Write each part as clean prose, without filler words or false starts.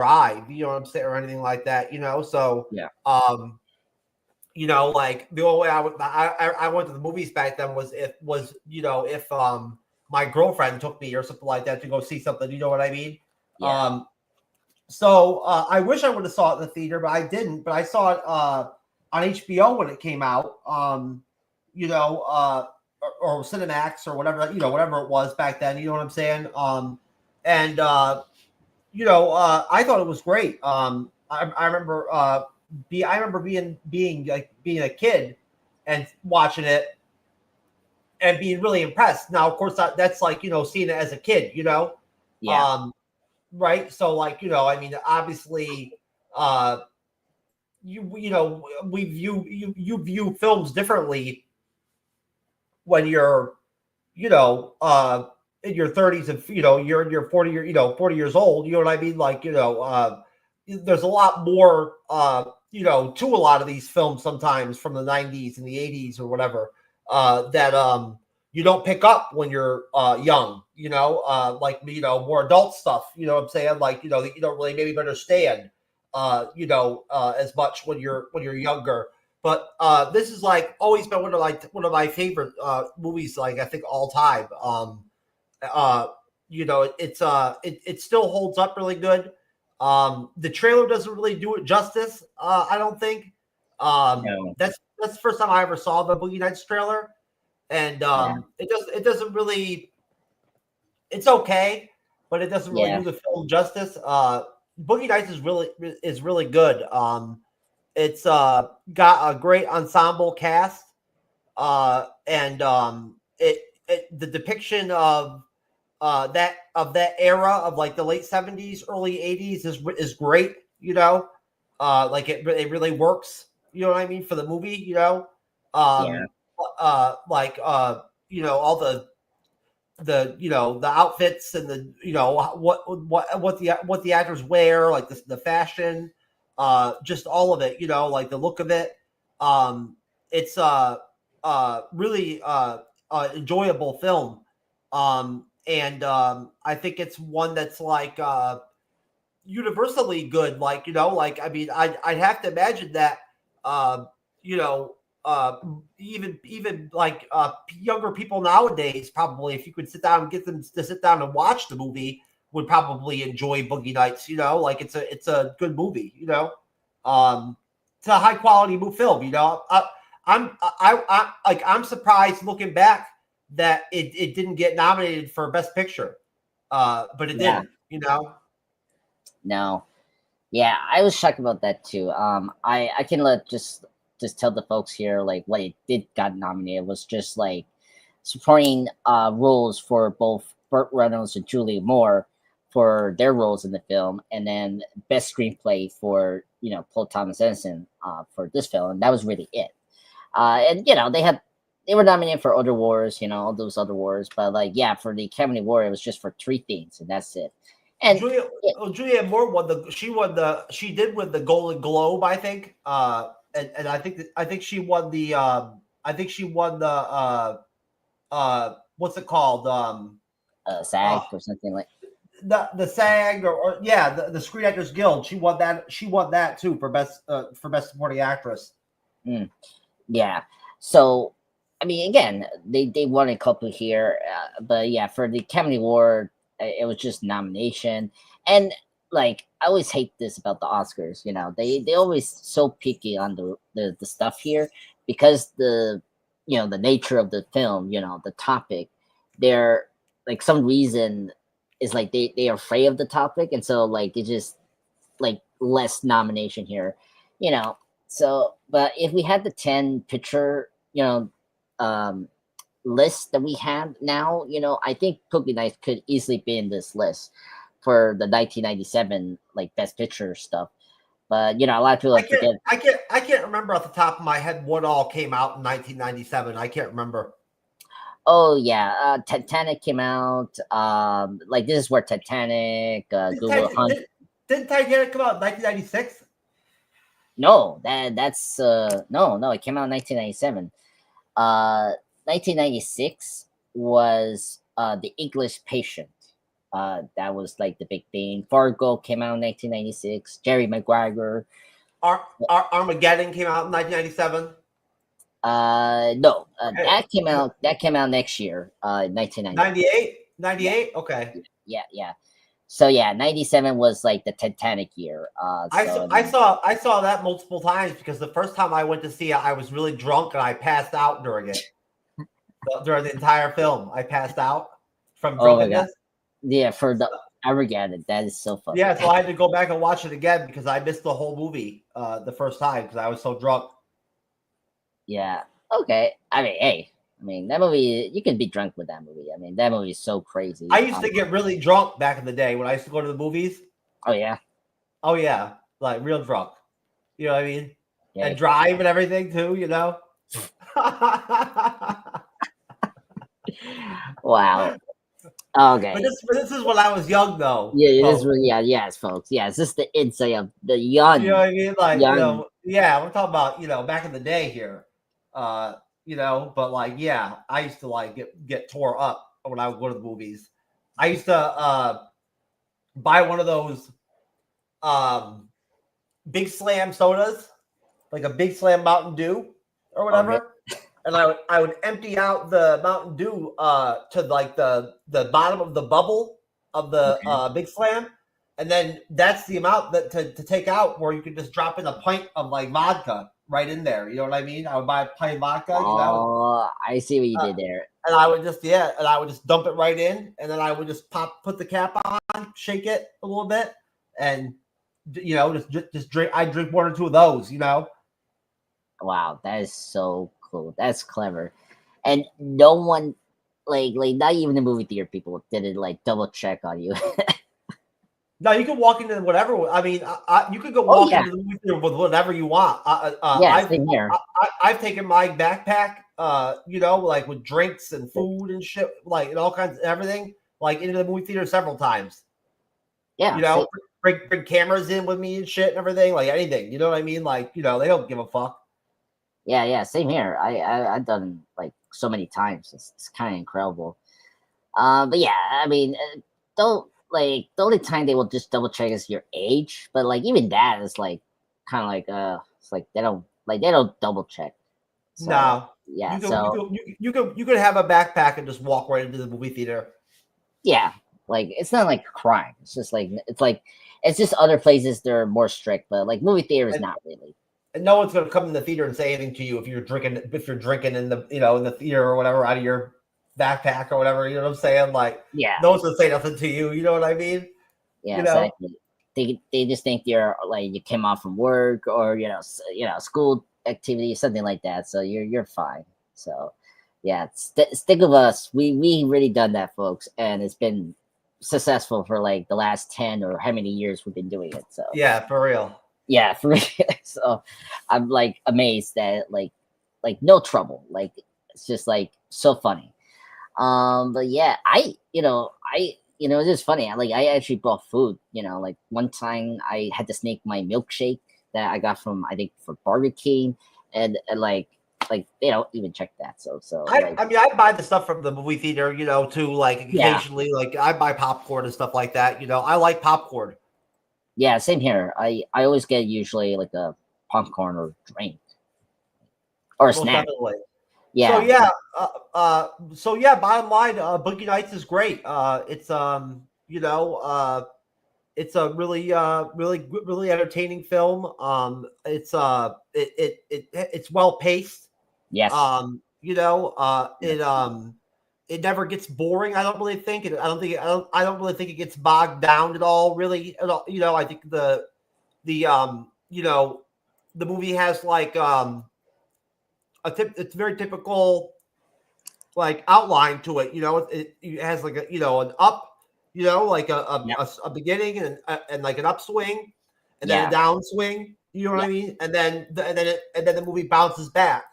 drive, you know what I'm saying, or anything like that, So, Yeah. Like the only way I went to the movies back then was if my girlfriend took me or something like that to go see something, you know what I mean? Yeah. So I wish I would have saw it in the theater, but I didn't. But I saw it on HBO when it came out. Or Cinemax or whatever, whatever it was back then. You know what I'm saying? And I thought it was great. I remember I remember being a kid and watching it and being really impressed. Now, of course, that's like seeing it as a kid, Yeah. right? So, like, I mean, obviously, uh, we you view films differently when you're in your 30s and you're in your 40 years old, you know what I mean, like, there's a lot more to a lot of these films sometimes from the 90s and the 80s or whatever that you don't pick up when you're young, like more adult stuff, you know what I'm saying, like that you don't really maybe understand as much when you're younger. But this is like always been one of my favorite movies, like I think all time. Uh, it still holds up really good. The trailer doesn't really do it justice. I don't think. No. That's the first time I ever saw the Boogie Nights trailer, and Yeah. it doesn't really. It's okay, but it doesn't really Yeah. do the film justice. Boogie Nights is really good. It's got a great ensemble cast, and the depiction of that era of like the late 70s, early 80s is great. Like it really works. You know what I mean for the movie. Yeah. Um, like all the outfits and the what the actors wear, like the fashion, just all of it, like the look of it. It's really enjoyable film. And I think it's one that's like universally good. Like, like, I mean, I'd have to imagine that, uh, you know, even like younger people nowadays, probably, if you could sit down and get them to sit down and watch the movie, would probably enjoy Boogie Nights. Like it's a good movie. It's a high quality film. I'm surprised looking back that it didn't get nominated for Best Picture, but it Yeah. didn't. No. Yeah, I was shocked about that too. I can just tell the folks here like what it did got nominated was just like supporting roles for both Burt Reynolds and Julianne Moore for their roles in the film, and then best screenplay for Paul Thomas Anderson for this film, and that was really it. And they were nominated for other wars, all those other wars, but like yeah, for the Academy Award it was just for three things, and that's it. And Julianne Moore she did win the Golden Globe, I think. And I think she won the what's it called? SAG or something like. The SAG or yeah, the Screen Actors Guild. She won that. She won that too for best supporting actress. Yeah. So, I mean, again, they won a couple here, but yeah, for the Academy Award, it was just nomination. And like, I always hate this about the Oscars. They always so picky on the stuff here because the nature of the film, the topic, they're like some reason is like they are afraid of the topic, and so like they just like less nomination here, you know. So, but if we had the 10 picture, um, list that we have now, I think Boogie Nights could easily be in this list for the 1997 like best picture stuff. But a lot of people I can't forget. I can't I can't remember off the top of my head what all came out in 1997. I can't remember. Oh yeah, Titanic came out. Like this is where Titanic, Did, Google Titan- Hunt. did, didn't Titanic come out in 1996? No, that's no, it came out in 1997. 1996 was The English Patient. That was like the big thing. Fargo came out in 1996. Jerry Maguire. Armageddon came out in 1997. No, Okay. that came out next year, 1990. 98? Yeah, 98? Okay. yeah. So yeah, 97 was like the Titanic year. So then, I saw that multiple times because the first time I went to see it, I was really drunk and I passed out during it. During the entire film, I passed out from oh my god, drunkenness. yeah, for the Armageddon, that is so funny. Yeah, so I had to go back and watch it again because I missed the whole movie the first time because I was so drunk. Yeah, okay. I mean, hey, I mean that movie, you can be drunk with that movie. I mean, that movie is so crazy. I used to get really drunk back in the day when I used to go to the movies. Oh yeah, Oh yeah, like real drunk. You know what I mean? yeah. And drive and everything too. You know. Wow. Okay. But this is when I was young though. Yeah, it is Folks. really, yeah, yes, folks. Yeah, it's just the insight of the You know what I mean? Like, young. yeah, we're talking about, back in the day here. But like, yeah, I used to like get tore up when I would go to the movies. I used to buy one of those um big slam sodas, like a big slam Mountain Dew or Okay. whatever. And I would empty out the Mountain Dew to like the bottom of the bubble of the Okay. big slam, and then that's the amount that to take out where you could just drop in a pint of like vodka right in there. You know what I mean? I would buy a pint of vodka, Oh, I see what you did there. and I would just dump it right in, and then I would just put the cap on, shake it a little bit, and just drink. I drink one or two of those. Wow, that is so cool. That's clever. And no one, like not even the movie theater people didn't like double check on you. No, you can walk into whatever. I mean, you could go Oh walk yeah, into the movie theater with whatever you want. yeah, same here. I've taken my backpack, like with drinks and food and shit, like and all kinds of everything, like into the movie theater several times. Yeah, You same. know, bring cameras in with me and shit and everything, like anything. You know what I mean? Like, they don't give a fuck. Yeah, same here. I've done like so many times. It's kind of incredible. But yeah, I mean, don't like the only time they will just double check is your age, but like even that is like kind of like it's like they don't double check. So No, yeah, so you could have a backpack and just walk right into the movie theater. yeah, like it's not like a crime. It's just like it's just other places they're more strict, but like movie theater is not really. And no one's going to come in the theater and say anything to you if you're drinking in the in the theater or whatever out of your backpack or whatever. You know what I'm saying? Like, Yeah, no one's going to say nothing to you. You know what I mean? yeah, You know? exactly. They just think you're like you came off from work or school activity something like that, so you're fine. So yeah, stick with us. We really done that, folks, and it's been successful for like the last 10 or how many years we've been doing it. So Yeah, for real. yeah, for real. So I'm like amazed that like no trouble. Like it's just like so funny. But yeah, it's just funny. I actually brought food. Like one time I had to sneak my milkshake that I got from I think for Burger King, and like they don't even check that. So like I mean, I buy the stuff from the movie theater, too, like yeah, occasionally. Like, I buy popcorn and stuff like that. I like popcorn. yeah, same here. I always get usually like a popcorn or drink or a Most snack. definitely. So Yeah, yeah, bottom line, Boogie Nights is great. It's a really entertaining film. It's well paced. yes, It never gets boring. I don't really think it. I don't really think it gets bogged down at all. Really, at all. I think the the movie has like it's very typical like outline to it. It has like an up, like yeah, a beginning and like an upswing, and then a yeah, downswing. You know what yeah, I mean? And then the movie bounces back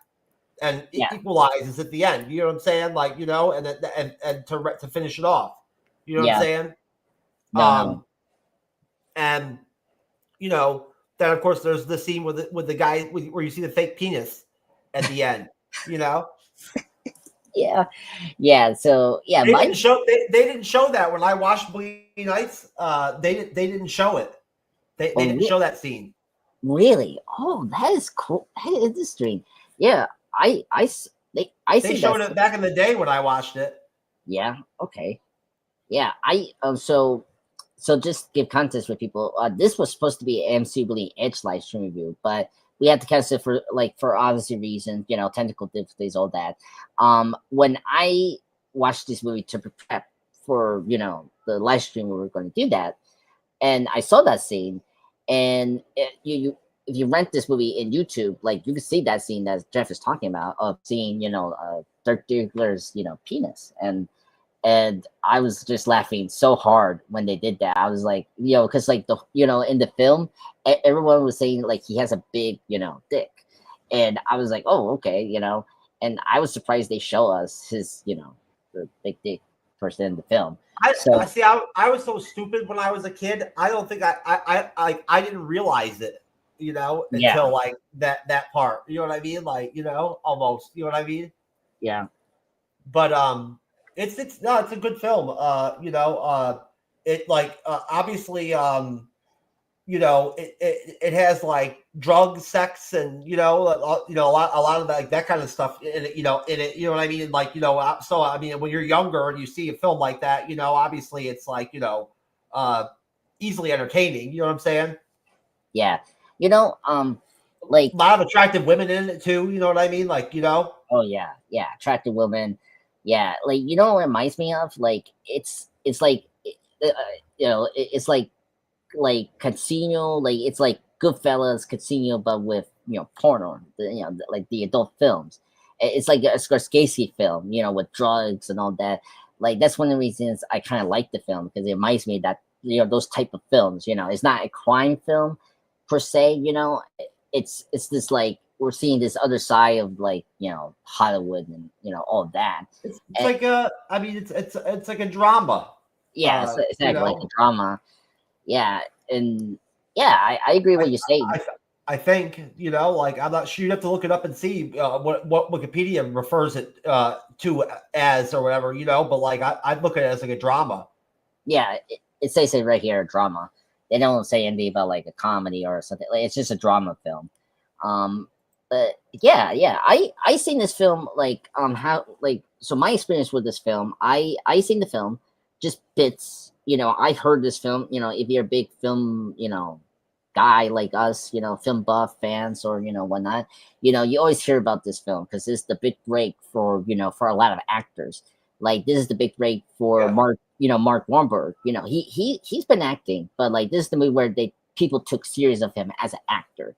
and yeah. equalizes at the end. You know what I'm saying? Like and to finish it off. You know what I'm Yeah, saying? no. Um, and then of course there's the scene with the guy where you see the fake penis at the end. You know. Yeah, yeah. So yeah, They my didn't show they didn't show that when I watched Boogie Nights. They didn't show it. They oh didn't show that scene. really? Oh, that is cool. That is interesting. Yeah, I They see that. showed it back in the day when I watched it. Yeah. Okay. Yeah. So just give context for people. This was supposed to be an MC Really Edge live stream review, but we had to cancel it for obviously reasons, technical difficulties, all that. When I watched this movie to prep for the live stream, we were going to do that, and I saw that scene, and you if you rent this movie in YouTube, like you can see that scene that Jeff is talking about of seeing Dirk Diggler's penis, and I was just laughing so hard when they did that. I was like, because like in the film, everyone was saying like he has a big dick, and I was like, oh okay, and I was surprised they show us his the big dick person in the film. I So see. I was so stupid when I was a kid. I don't think I didn't realize it, yeah, until like that part. You know what I mean? Like, almost. You know what I mean? yeah, But it's no, it's a good film. It like obviously it has like drugs, sex, and a lot of that, like that kind of stuff in it. You know what I mean? Like so I mean, when you're younger and you see a film like that, obviously it's like uh, easily entertaining. You know what I'm saying? yeah. You know, like A lot of attractive women in it too. You know what I mean? Like oh yeah, yeah, attractive women. Yeah, like what it reminds me of? Like it's like it's like Casino, like it's like Goodfellas, Casino, but with porno, like the adult films. It's like a Scorsese film, with drugs and all that. Like that's one of the reasons I kind of like the film because it reminds me that those type of films. It's not a crime film per se. It's this like we're seeing this other side of like Hollywood and all that. it's And like I mean it's like a drama. yeah, it's You exactly like know, a drama. Yeah, and yeah, I agree with I what you're saying. I I think like I'm not sure. You'd have to look it up and see what Wikipedia refers it to as or whatever. But like I'd look at it as like a drama. Yeah, it says it right here, drama. They don't say anything about like a comedy or something. Like it's just a drama film. Um, but yeah, I seen this film like how like so my experience with this film. I seen the film just bits. I heard this film. If you're a big film guy like us, film buff fans or whatnot, you always hear about this film because it's the big break for a lot of actors. Like this is the big break for Yeah, Mark Wahlberg. He's been acting, but like this is the movie where people took serious of him as an actor.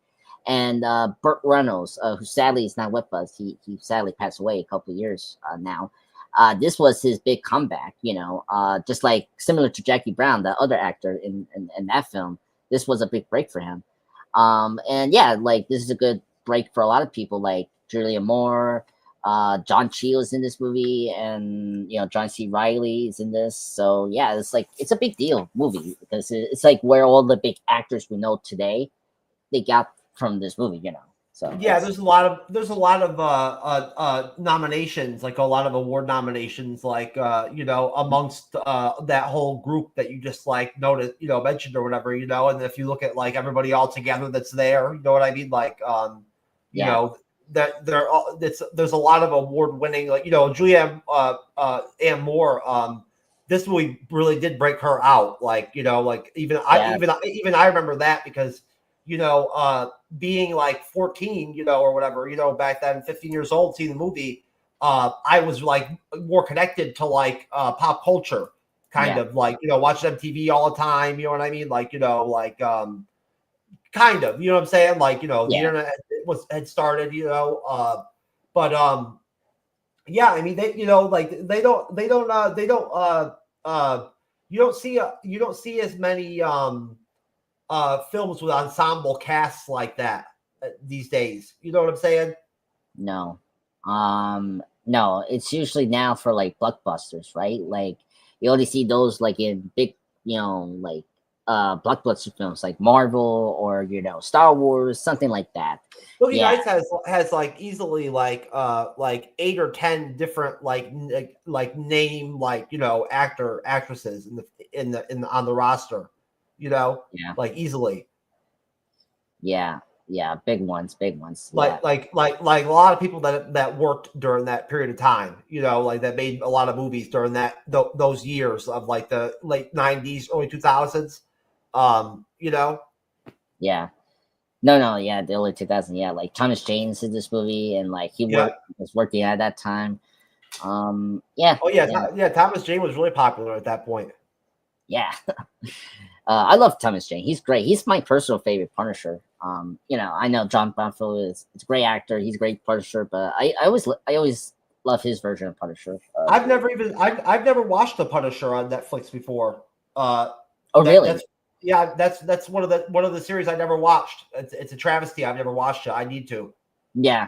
And Burt Reynolds, who sadly is not with us, he sadly passed away a couple of years now. This was his big comeback, just like similar to Jackie Brown, the other actor in that film. This was a big break for him. And yeah, like this is a good break for a lot of people, like Julianne Moore, John Cheadle is in this movie, and John C. Reilly is in this. So yeah, it's a big deal movie because it's like where all the big actors we know today they got from this movie. So yeah. There's a lot of nominations, like a lot of award nominations, like amongst that whole group that you just like noted, mentioned or whatever, And if you look at like everybody all together that's there, you know what I mean? Like you yeah, know that there's a lot of award winning, like Julianne Ann Moore. This movie really did break her out, like like yeah, even I remember that because being like 14, or whatever, back then, 15 years old, seeing the movie, I was like more connected to like pop culture, kind yeah, of like watching MTV all the time. You know what I mean? Like like kind of, you know what I'm saying? Like the yeah, internet had started, but yeah, I mean like uh you don't see as many films with ensemble casts like that these days. You know what I'm saying? no, no. It's usually now for like blockbusters, right? Like you only see those like in big, like blockbuster films like Marvel or Star Wars, something like that. Boogie Yeah, Nights has like easily like 8 or 10 different like name actresses in on the roster, yeah, like easily. yeah, yeah. Big ones, big ones. Yeah, Like a lot of people that worked during that period of time, like that made a lot of movies during those years of like the late 90s, early 2000s. yeah. No, yeah, the early 2000s. Yeah, like Thomas James did this movie, and like he Yeah. was working at that time. Yeah, Oh yeah, yeah, yeah. Thomas Jane was really popular at that point. yeah. I love Thomas Jane. He's great. He's my personal favorite Punisher. I know John Bernthal is a great actor. He's a great Punisher, but I always love his version of Punisher. I've never watched The Punisher on Netflix before. Oh, That really? that's yeah, that's one of the series I never watched. It's a travesty. I've never watched it. I need to. Yeah,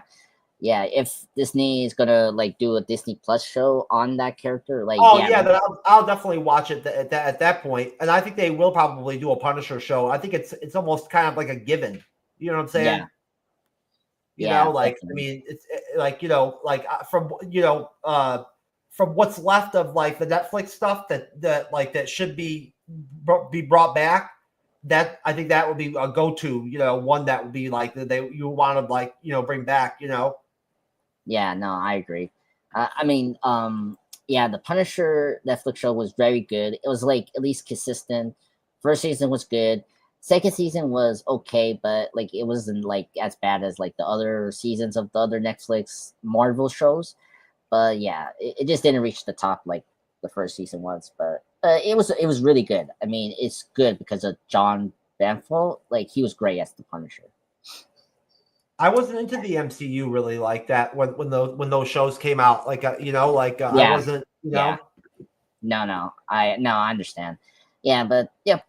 yeah. If Disney is gonna like do a Disney Plus show on that character, like Oh yeah, yeah, then I'll definitely watch it at that point. And I think they will probably do a Punisher show. I think it's almost kind of like a given. You know what I'm saying? yeah, yeah, Like I definitely. mean, it's like from what's left of like the Netflix stuff that should be brought back. That I think that would be a go-to, one that would be like that you want to like bring back. Yeah, no, I agree. I mean, yeah, the Punisher Netflix show was very good. It was like at least consistent. First season was good. Second season was okay, but like it wasn't like as bad as like the other seasons of the other Netflix Marvel shows. But yeah, it just didn't reach the top like the first season was. But it was really good. I mean, it's good because of John Bernthal. Like he was great as the Punisher. I wasn't into the MCU really like that when those shows came out. Like I Yeah, wasn't. yeah. No, I understand. Yeah, but yeah,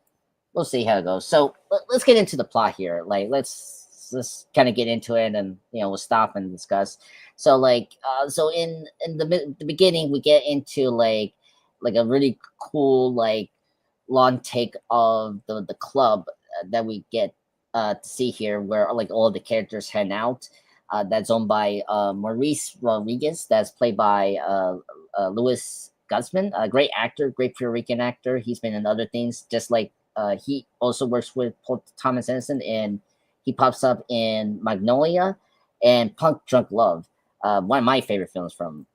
we'll see how it goes. So let's get into the plot here. Like let's kind of get into it, and we'll stop and discuss. So so in the beginning we get into like a really cool like long take of the club that we get to see here, where like all the characters hang out. That's owned by Maurice Rodriguez. That's played by Louis Guzman, a great actor, great Puerto Rican actor. He's been in other things, just like he also works with Paul Thomas Anderson, and he pops up in Magnolia and Punk Drunk Love, one of my favorite films from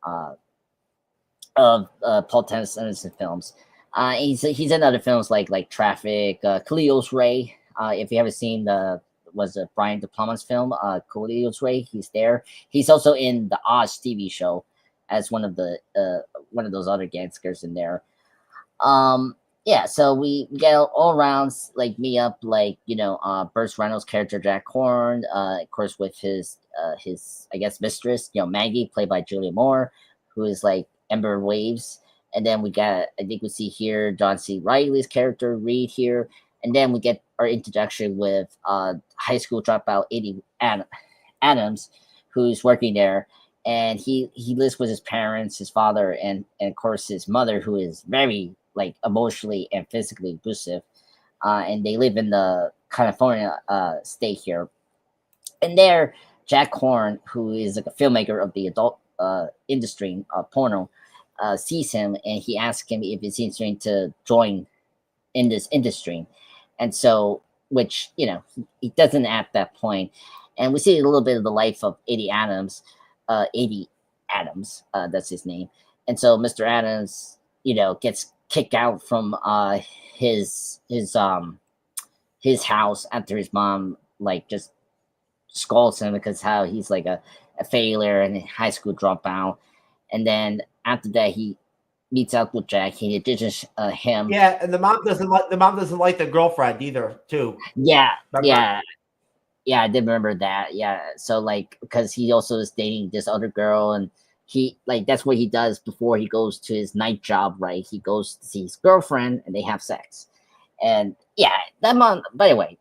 of Paul Thomas Anderson films. He's in other films like Traffic, Cleo's Ray. If you haven't seen the was a Brian De Palma's film, Cleo's Ray, he's there. He's also in the Oz TV show as one of those other gangsters in there. Yeah, so we get all around like me up like Burt Reynolds' character Jack Horn, of course with his I guess mistress, Maggie, played by Julianne Moore, who is like Ember Waves. And then we got, I think we see here John C. Reilly's character Reed here, and then we get our introduction with high school dropout Eddie Adams, who's working there, and he lives with his parents, his father, and of course his mother, who is very like emotionally and physically abusive, and they live in the California state here. And there, Jack Horn, who is like a filmmaker of the adult industry, porno, sees him and he asks him if he's interested to join in this industry. And so, which, he doesn't at that point. And we see a little bit of the life of Eddie Adams, that's his name. And so Mr. Adams, gets kicked out from his house after his mom like just scolds him because how he's like a failure and a high school dropout. And then after that, he meets up with Jack. He ditches him. Yeah, and the mom doesn't like the girlfriend either, too. Yeah, Remember? yeah, yeah. I did remember that. Yeah. So like, because he also is dating this other girl, and he like that's what he does before he goes to his night job. Right? He goes to see his girlfriend, and they have sex. And yeah, that mom. By the way,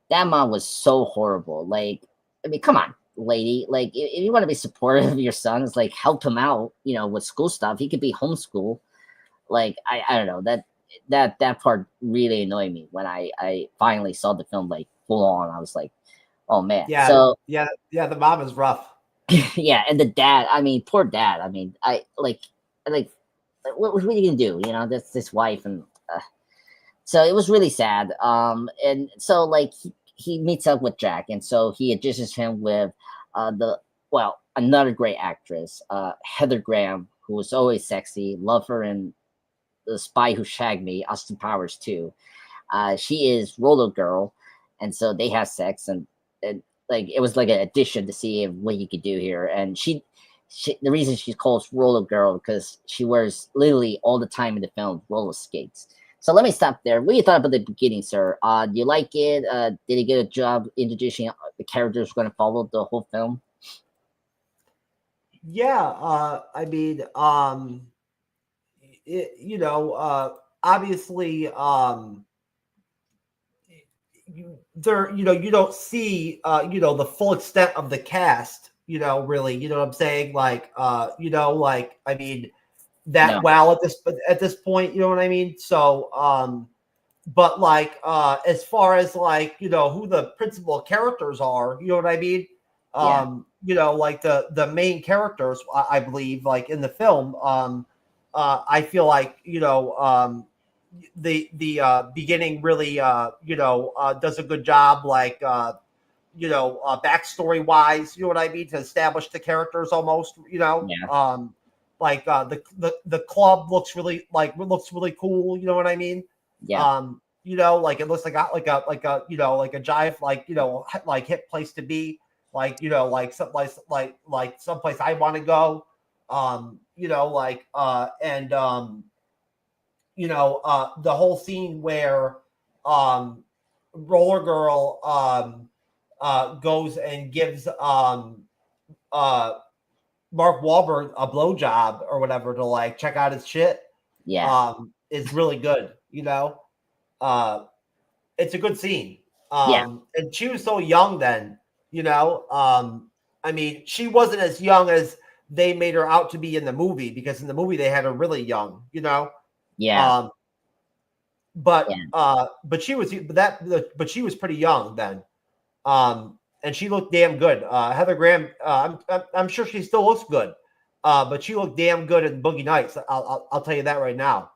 that mom was so horrible. Like, I mean, come on, lady. Like, if you want to be supportive of your son, it's like help him out. With school stuff. He could be homeschool. Like, I don't know that that part really annoyed me when I finally saw the film like full on. I was like, oh man. Yeah, So yeah. The mom is rough. yeah, and the dad. I mean, poor dad. I mean, like what are you gonna do? You know, that's his wife, and so it was really sad. And so like he meets up with Jack, and so he additions him with the another great actress, Heather Graham, who was always sexy. Love her in The Spy Who Shagged Me, Austin Powers too. She is Roller Girl, and so they have sex, and like it was like an addition to see what you could do here. And she the reason she's called Roller Girl because she wears literally all the time in the film roller skates. So let me stop there. What do you thought about the beginning, sir? Do you like it? Did he get a job introducing the characters going to follow the whole film? Yeah, I mean, obviously, you don't see, the full extent of the cast, really, you know what I'm saying? Like, like, I mean, No. that well at this point, you know what I mean? So, but like, as far as like, who the principal characters are, you know what I mean? Yeah. Like the main characters, I believe, like in the film, I feel like, the beginning really, does a good job, like, backstory wise, you know what I mean, to establish the characters almost, Yeah. like the club looks really cool, you know what I mean? Yeah. Like it looks like a jive, like, like hip place to be, like, like someplace like someplace I want to go. Like and the whole scene where Roller Girl goes and gives uh Mark Wahlberg a blowjob or whatever to like check out his shit, Yeah. is really good. Uh, it's a good scene. Yeah. And she was so young then. I mean, she wasn't as young as they made her out to be in the movie, because in the movie they had her really young. Yeah. Um, Yeah. but she was pretty young then. And she looked damn good. Heather Graham, I'm sure she still looks good, but she looked damn good in Boogie Nights. I'll tell you that right now.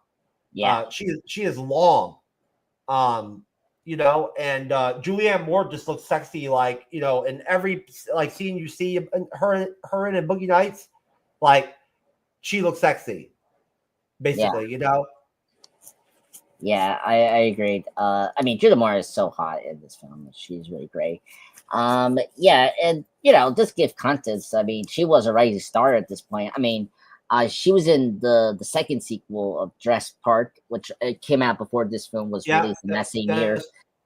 Yeah. She is long, and Julianne Moore just looks sexy, like, in every like scene you see her in Boogie Nights, like she looks sexy, Yeah. basically. Yeah, I agreed. I mean, Julianne Moore is so hot in this film. She's really great. Yeah, and just give context. I mean, she was a rising star at this point. I mean, she was in the second sequel of Jurassic Park, which came out before this film was Yeah, released in that same year.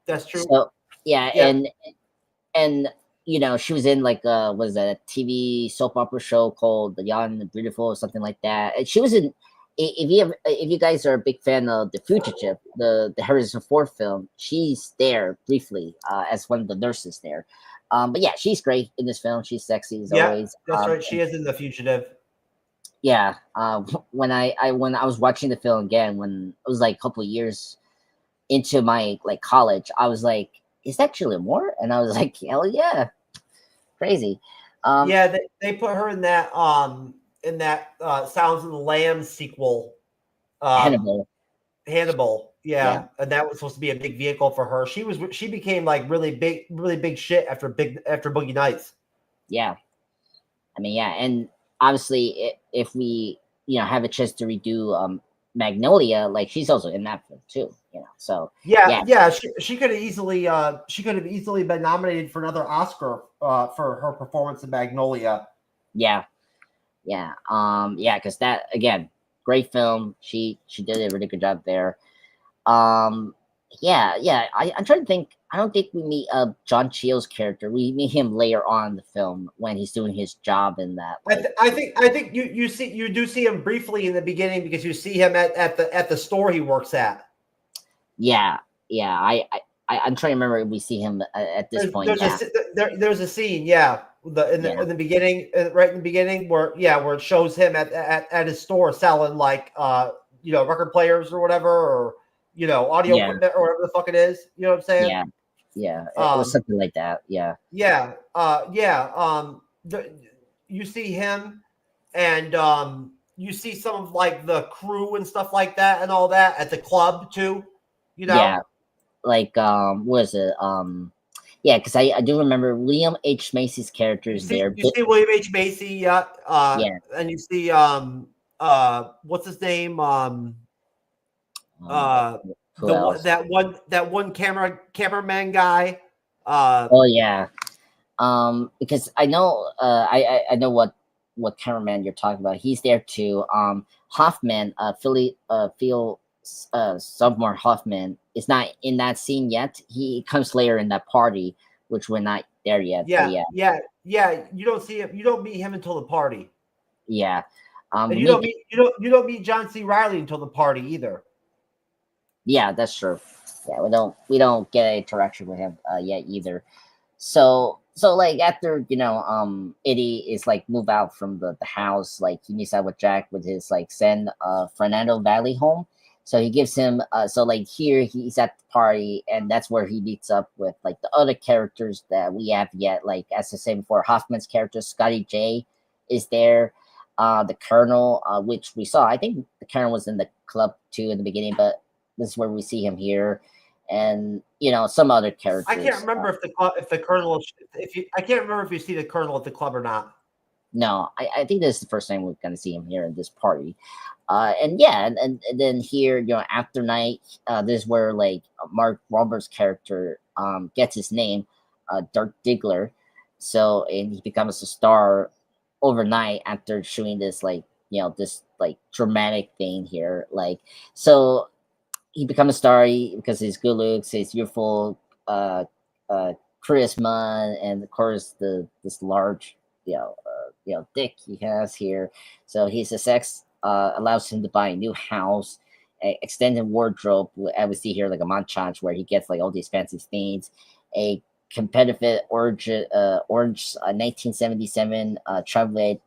that's true. So yeah, Yeah, and she was in like was that a TV soap opera show called The Young and the Beautiful or something like that. And she was in. If you guys are a big fan of The Fugitive, the Harrison Ford film, she's there briefly as one of the nurses there. But yeah, she's great in this film. She's sexy as yeah, always. that's right. She is in The Fugitive. Yeah. When I was watching the film again, when it was like a couple of years into my like college, I was like, "Is that Julianne Moore?" And I was like, "Hell yeah, crazy." Yeah, they put her in that Sounds of the Lambs sequel, um, Hannibal. Hannibal. Yeah. Yeah, and that was supposed to be a big vehicle for her. She became like really big shit after Boogie Nights. Yeah. I mean, yeah, and obviously, if we have a chance to redo Magnolia, like she's also in that film too. So Yeah, yeah, yeah, she could have easily been nominated for another Oscar for her performance in Magnolia. yeah, yeah, because that again, great film. She did a really good job there. Um, yeah. I'm trying to think. I don't think we meet John Cheadle's character. We meet him later on in the film when he's doing his job in that. Like, I think you do see him briefly in the beginning, because you see him at the store he works at. yeah. I'm trying to remember if we see him at this point. There's a scene, yeah, in the beginning, right in the beginning, where it shows him at his store selling like record players or whatever, or audio Yeah, equipment or whatever the fuck it is. You know what I'm saying? yeah, yeah. It was something like that. Yeah, Yeah, yeah. You see him, and you see some of like the crew and stuff like that, and all that at the club too. You yeah. know, Like what is it? Yeah, because I do remember William H Macy's character you is see there. you see William H Macy, yeah, Yeah. and you see what's his name, Um, uh, who else? that one cameraman guy, uh, Oh yeah. Because I know I know what cameraman you're talking about. He's there too. Hoffman, Phil Seymour Hoffman is not in that scene yet. He comes later in that party, which we're not there yet. But yeah, yeah, yeah. You don't see him. You don't meet him until the party, yeah. and We meet. you don't meet John C. Reilly until the party either. Yeah, that's true. Yeah, we don't get any interaction with him yet either. So like after Eddie is like move out from the house, like he meets up with Jack with his like send Fernando Valley home. So he gives him so like here he's at the party, and that's where he meets up with like the other characters that we have yet, like as I said before, Hoffman's character Scotty J is there. The Colonel, which we saw, I think the Colonel was in the club too in the beginning, but this is where we see him here, and some other I can't characters. remember if the colonel if you I can't remember if you see the colonel at the club or not. No, I think this is the first time we're gonna see him here in this party. And yeah, and then here, after night, this is where like Mark Wahlberg's character gets his name, Dirk Diggler. So and he becomes a star overnight after shooting this like this like dramatic thing here. Like so he becomes a star because his good looks, his youthful uh, uh, charisma, and of course this large dick he has here. So his success allows him to buy a new house, a extended wardrobe. I would see here like a montage where he gets like all these fancy things, a competitive orange 1977 Chevrolet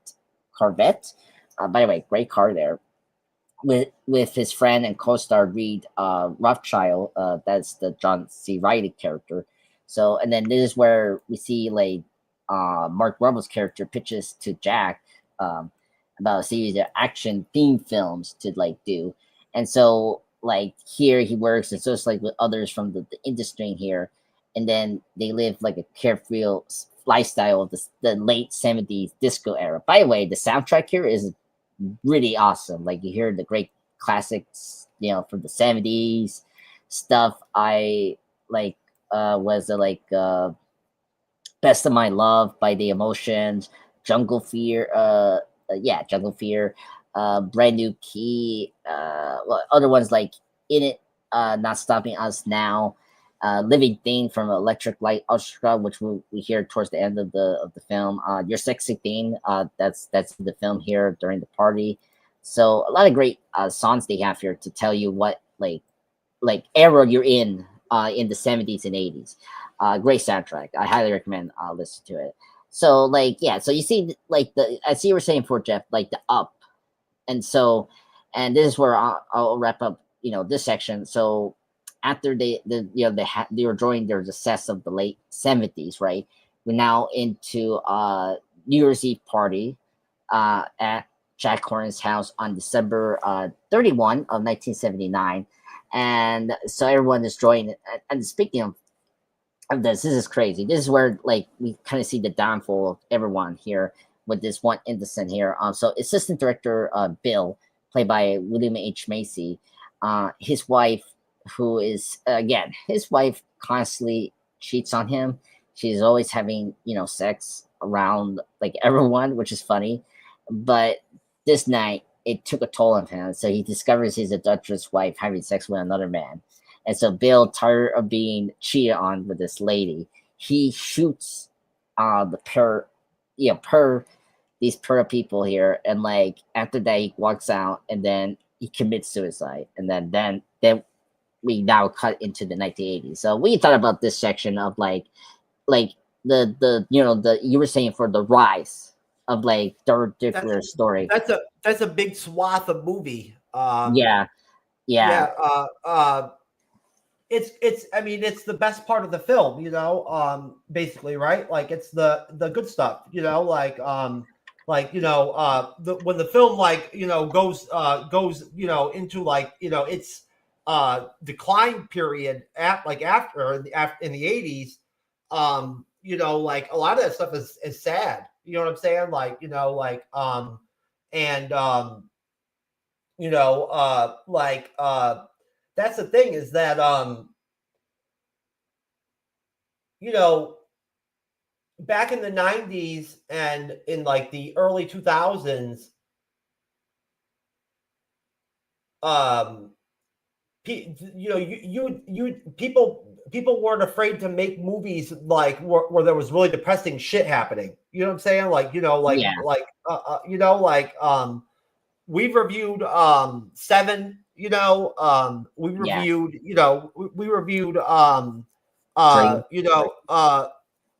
Corvette. By the way, great car there, with his friend and co-star Reed Rothschild. That's the John C. Reilly character. So, and then this is where we see like Mark Wahlberg's character pitches to Jack about a series of action theme films to like do, and so like here he works and so it's like with others from the industry here, and then they live like a carefree lifestyle of the late 70s disco era. By the way, the soundtrack here is really awesome. Like you hear the great classics, from the 70s stuff. I like was like Best of My Love by The Emotions, Jungle Fear, yeah, Jungle Fear, Brand New Key, well, other ones like In It, Not Stopping Us Now, Living Thing from Electric Light Orchestra, which we hear towards the end of the film. Your Sexy Thing, that's the film here during the party. So a lot of great songs they have here to tell you what like era you're in the 70s and 80s. Great soundtrack. I highly recommend listen to it. So like yeah, so you see like I see you were saying for Jeff like the up, and so and this is where I'll wrap up this section. So after they were enjoying their success of the late 70s, right? We're now into New Year's Eve party at Jack Horner's house on December 31 of 1979, and so everyone is joining. And speaking of this is crazy. This is where like we kind of see the downfall of everyone here with this one innocent here. So assistant director Bill, played by William H Macy, his wife, who is again his wife, constantly cheats on him. She's always having sex around like everyone, which is funny. But this night it took a toll on him. So he discovers his adulterous wife having sex with another man. And so Bill, tired of being cheated on with this lady, he shoots the per these per people here, and like after that he walks out, and then he commits suicide, and then we now cut into the 1980s. So we thought about this section of like the you were saying for the rise of like Dirk Diggler Story. That's a big swath of movie. Yeah, yeah, Yeah, it's I mean it's the best part of the film, basically, right? Like it's the good stuff, when the film goes into its decline period at like after in the 80s, like a lot of that stuff is sad. You know what I'm saying? And you know like that's the thing is that you know back in the 90s and in like the early 2000s, um people weren't afraid to make movies like where there was really depressing shit happening. You know what I'm saying? yeah, We've reviewed Seven. We yeah. reviewed. We reviewed. Dream.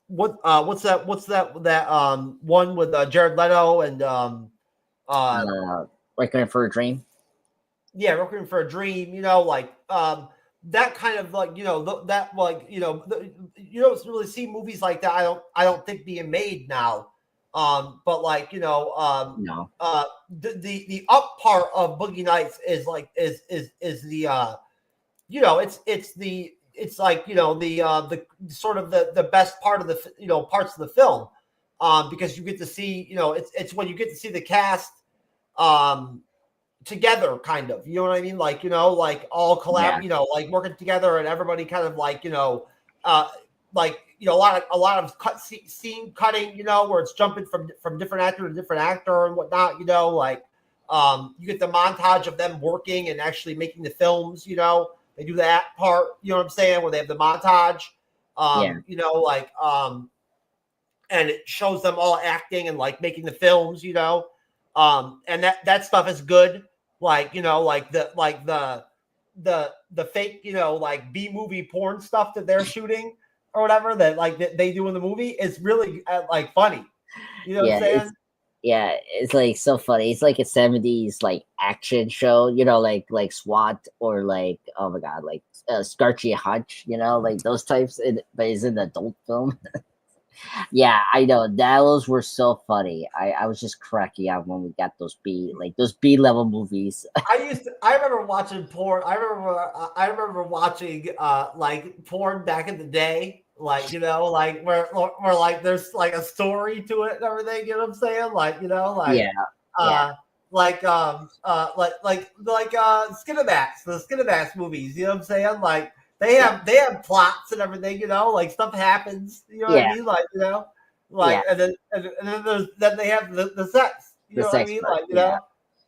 What's that one with Jared Leto and uh Requiem for a Dream. yeah, Requiem for a Dream. That kind of that you don't really see movies like that. I don't think being made now. But No. the up part of Boogie Nights is like is the it's like the sort of the best part of the parts of the film, because you get to see it's when you get to see the cast um together, kind of, you know what I mean, like all Yeah, collab, like working together, and everybody kind of uh a lot of scene cutting, where it's jumping from different actor to different actor and whatnot, you get the montage of them working and actually making the films, they do that part, you know what I'm saying, where they have the montage, yeah, and it shows them all acting and like making the films, and that stuff is good. The fake, like B movie porn stuff that they're shooting or whatever that they do in the movie is really like funny. You know what I'm yeah. saying? It's like so funny. It's like a 70s like action show, like SWAT or like, oh my god, like Scorchy Hutch, like those types. But it's an adult film. Yeah, I know. Those were so funny. I was just cracking out when we got those B level movies. I remember watching porn. I remember watching like porn back in the day, like where like there's like a story to it and everything, you know what I'm saying? Yeah, yeah, Skinamax, the Skinamax movies, you know what I'm saying? Like yeah, they have plots and everything, like stuff happens, you know what I yeah, mean? yeah. And then they have the sets, you The know what I sex mean? part. Yeah,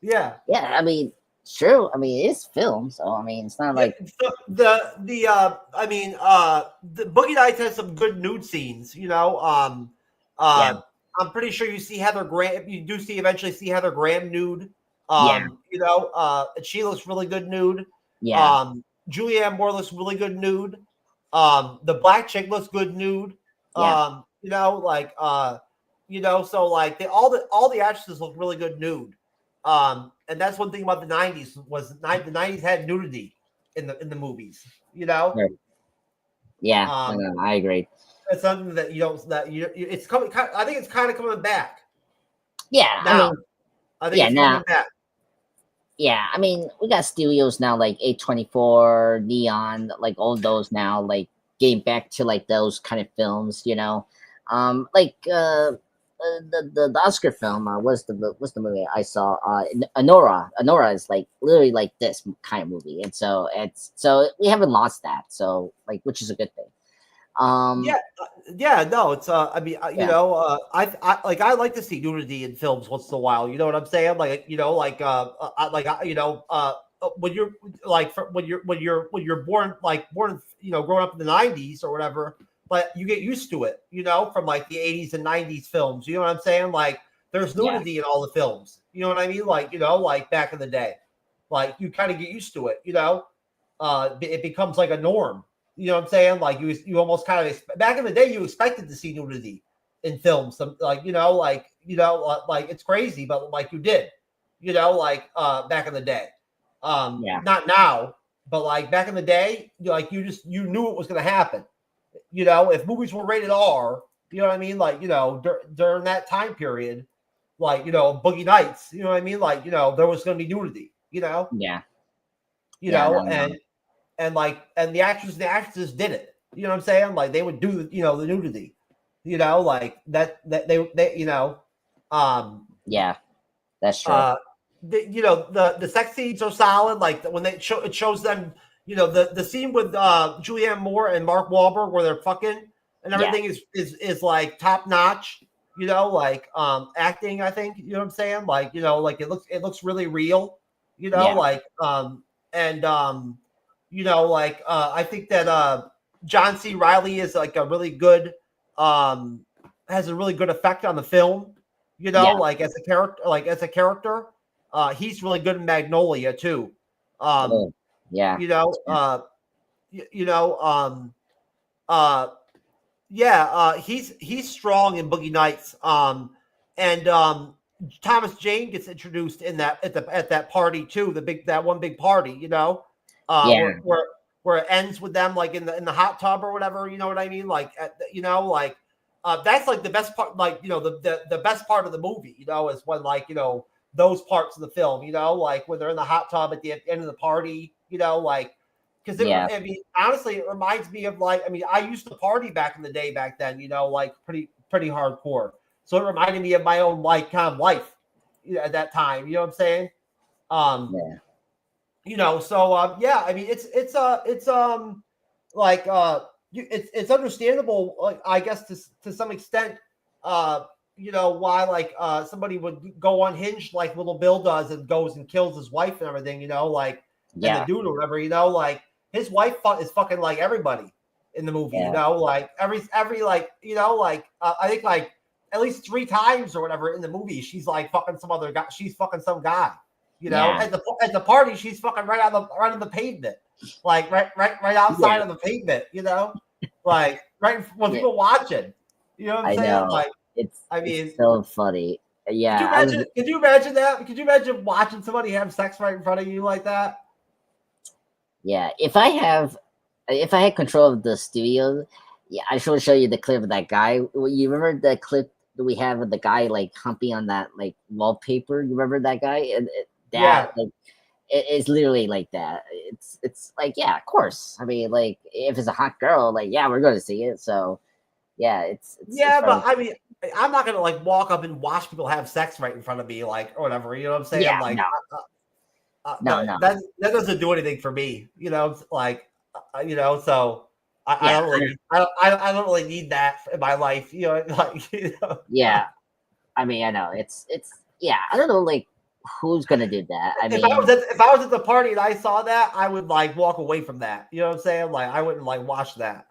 Yeah. yeah. I mean, true. I mean, it's film, so I mean, it's not Yeah, like so the Boogie Nights has some good nude scenes. yeah, I'm pretty sure you see Heather Graham. You do see eventually see Heather Graham nude. yeah, She looks really good nude. yeah, Julianne Moore looks really good nude. The black chick looks good nude. yeah. So like all the actresses look really good nude. And that's one thing about the '90s was the '90s had nudity in the movies. Right. Yeah, no, Um, no, I agree. that's something that you don't it's coming. I think it's kind of coming back Yeah, I now. mean, I think yeah, it's now, coming back. yeah, I mean, we got studios now like A24, Neon, like all those now, like getting back to like those kind of films, like the Oscar film. What's the movie I saw? Anora. Anora is like literally like this kind of movie, and so we haven't lost that. So like, which is a good thing. Yeah, yeah, no, it's I mean, Yeah, I like to see nudity in films once in a while. You know what I'm saying? When you're when you're born, growing up in the '90s or whatever, but you get used to it, from like the '80s and '90s films. You know what I'm saying? Like there's yeah, nudity in all the films. You know what I mean? Like back in the day, like you kind of get used to it. It becomes like a norm. You know what I'm saying? Like you almost kind of back in the day, you expected to see nudity in films. Some like it's crazy, but like you did, back in the day. Yeah. Not now, but like back in the day, you knew it was going to happen. You know, if movies were rated R, you know what I mean? Like, you know, during that time period, like, you know, Boogie Nights, you know what I mean? Like, you know, there was going to be nudity, you know, Yeah. you Yeah. know, No, no. and the actors and the actresses did it. You know what I'm saying? Like they would do, you know, the nudity, you know, like that they you know, um, Yeah. That's true. uh, you know, the sex scenes are solid. Like when it shows them, you know, the scene with Julianne Moore and Mark Wahlberg where they're fucking and Yeah. everything is like top notch. You know, like acting. I think you know what I'm saying. Like you know, like it looks really real. You know, Yeah. like and you know, like I think that John C. Reilly is like a really good has a really good effect on the film. You know, Yeah. like as a character, he's really good in Magnolia too. Oh, yeah. You know, you know, uh, yeah, he's strong in Boogie Nights. And Thomas Jane gets introduced in that at that party too. That one big party, you know, Yeah. where it ends with them like in the hot tub or whatever. You know what I mean? Like you know, like that's like the best part. Like you know, the best part of the movie, you know, is when like you know those parts of the film, you know, like when they're in the hot tub at the end of the party, you know, like because Yeah. I mean, honestly, it reminds me of like, I mean, I used to party back in the day back then, you know, like pretty hardcore. So it reminded me of my own like kind of life, you know, at that time. You know what I'm saying? Um, Yeah. you know, so yeah, I mean, it's like it's understandable, like I guess to some extent, you know, why like somebody would go unhinged like Little Bill does and goes and kills his wife and everything, you know, like and the Yeah. dude or whatever, you know, like his wife is fucking like everybody in the movie, you Yeah. know, like every like you know, like I think like at least 3 times or whatever in the movie, she's like fucking some other guy, she's fucking some guy. You know, Yeah. at the party, she's fucking right on the pavement, like right outside Yeah. of the pavement. You know, like when Yeah. people watching. You know what I'm I saying? know. Like, I It's mean, so funny. could you Yeah. I was. imagine? Could you imagine that? Could you imagine watching somebody have sex right in front of you like that? Yeah. If I had control of the studio, yeah, I should show you the clip of that guy. You remember the clip that we have of the guy like humping on that like wallpaper? You remember that guy? And that Yeah, like it's literally like that. It's like yeah, of course. I mean, like if it's a hot girl, like yeah, we're going to see it. So yeah, it's yeah, but very I mean, I'm not gonna like walk up and watch people have sex right in front of me, like or whatever. You know what I'm saying? yeah, Like, no, no, that no, that doesn't do anything for me. You know, like you know, so I yeah, don't really I don't really need that in my life. You know, like you know. yeah. I mean, I know it's yeah. I don't know, like who's gonna do that. I mean, If I was at the party and I saw that, I would like walk away from that. You know what I'm saying? Like I wouldn't like watch that.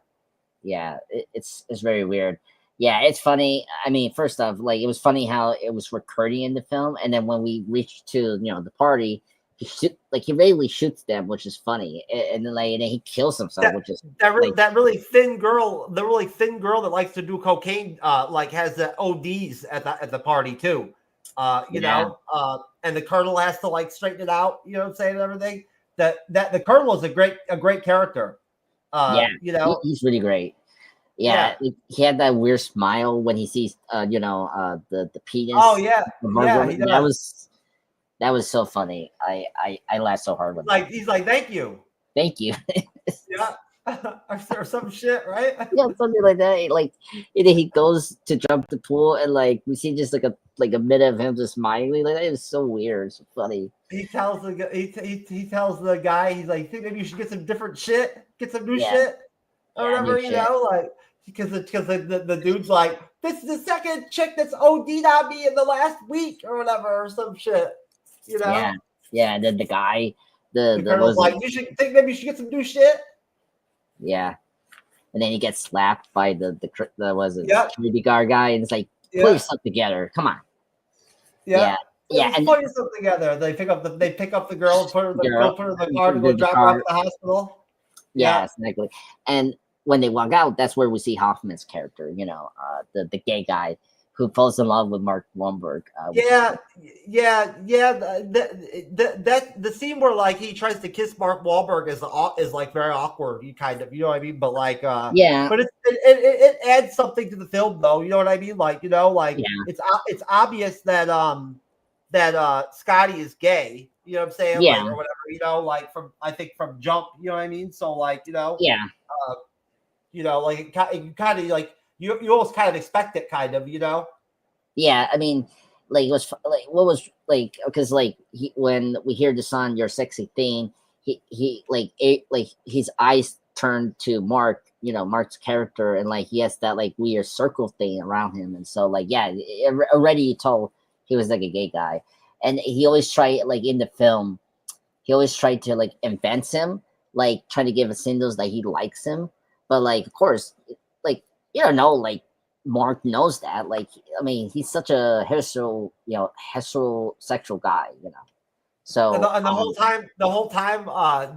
yeah, it's very weird. Yeah, it's funny. I mean, first off, like it was funny how it was recurring in the film, and then when we reached to the party, he rarely shoots them, which is funny, and then like and then he kills himself, That which is like that really thin girl, the really thin girl that likes to do cocaine, like has the ODs at the party too. You yeah, know, and the colonel has to like straighten it out. You know what I'm saying? And everything. That the colonel is a great character. yeah, You know, he's really great. Yeah, yeah. he had that weird smile when he sees the Oh penis. yeah, The yeah. murder. He does. That was so funny. I laughed so hard with that. He's like, thank you. Thank you. Yeah, or some shit, right? Yeah, something like that. Like, and then he goes to jump the pool, and like we see just like a minute of him just smiling. Like it was so weird, so funny. He tells he tells the guy, he's like, think maybe you should get some different shit, get some new Yeah, shit, or yeah, new whatever, you shit. know, like because the dude's like, this is the second chick that's OD'd on me in the last week or whatever, or some shit, you Yeah, know. yeah. And then the guy, The the colonel's was it? like, you should think maybe you should get some new shit. Yeah, and then he gets slapped by the was it Yep, security guard guy, and it's like pull yeah, yourself together. Come on. yeah. Yeah, yeah, Just and put yourself together. They pick up the girl and girl, put her in the car to go the drop her off car. at the hospital. Yeah, Yeah, exactly. And when they walk out, that's where we see Hoffman's character, the gay guy who falls in love with Mark Wahlberg. Yeah, yeah. The scene where like he tries to kiss Mark Wahlberg is like very awkward. You kind of, you know what I mean? But like, Yeah, but it adds something to the film, though. You know what I mean? Like, like yeah, it's obvious that Scotty is gay. You know what I'm saying? Like, yeah, or whatever. Like I think from jump. You know what I mean? So like, yeah, uh, like you kind of like you almost kind of expect it, kind of. yeah. I mean, like it was like what was like because like when we hear the song "Your Sexy Thing," he like like his eyes turn to Mark, Mark's character, and like he has that like weird circle thing around him, and so like yeah, already you told he was like a gay guy, and he always tried like in the film, he always tried to like invent him, like trying to give a signals that he likes him, but like of course, like you don't know like Mark knows that. Like, I mean, he's such a heterosexual guy, And So, the whole time,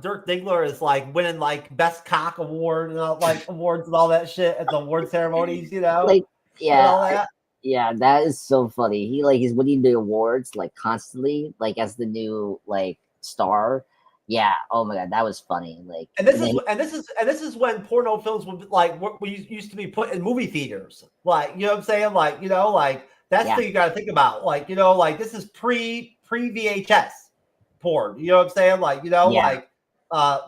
Dirk Diggler is like winning like best cock award and like awards and all that shit at the award ceremonies, like, and yeah, all that. yeah, that is so funny. He's winning the awards like constantly, like as the new like star. Yeah. Oh my god, that was funny. Like, And this is when porno films would like we used to be put in movie theaters. Like, you know what I'm saying? Like, like that's yeah, the thing you got to think about. Like, like this is pre VHS porn. You know what I'm saying? Like, yeah,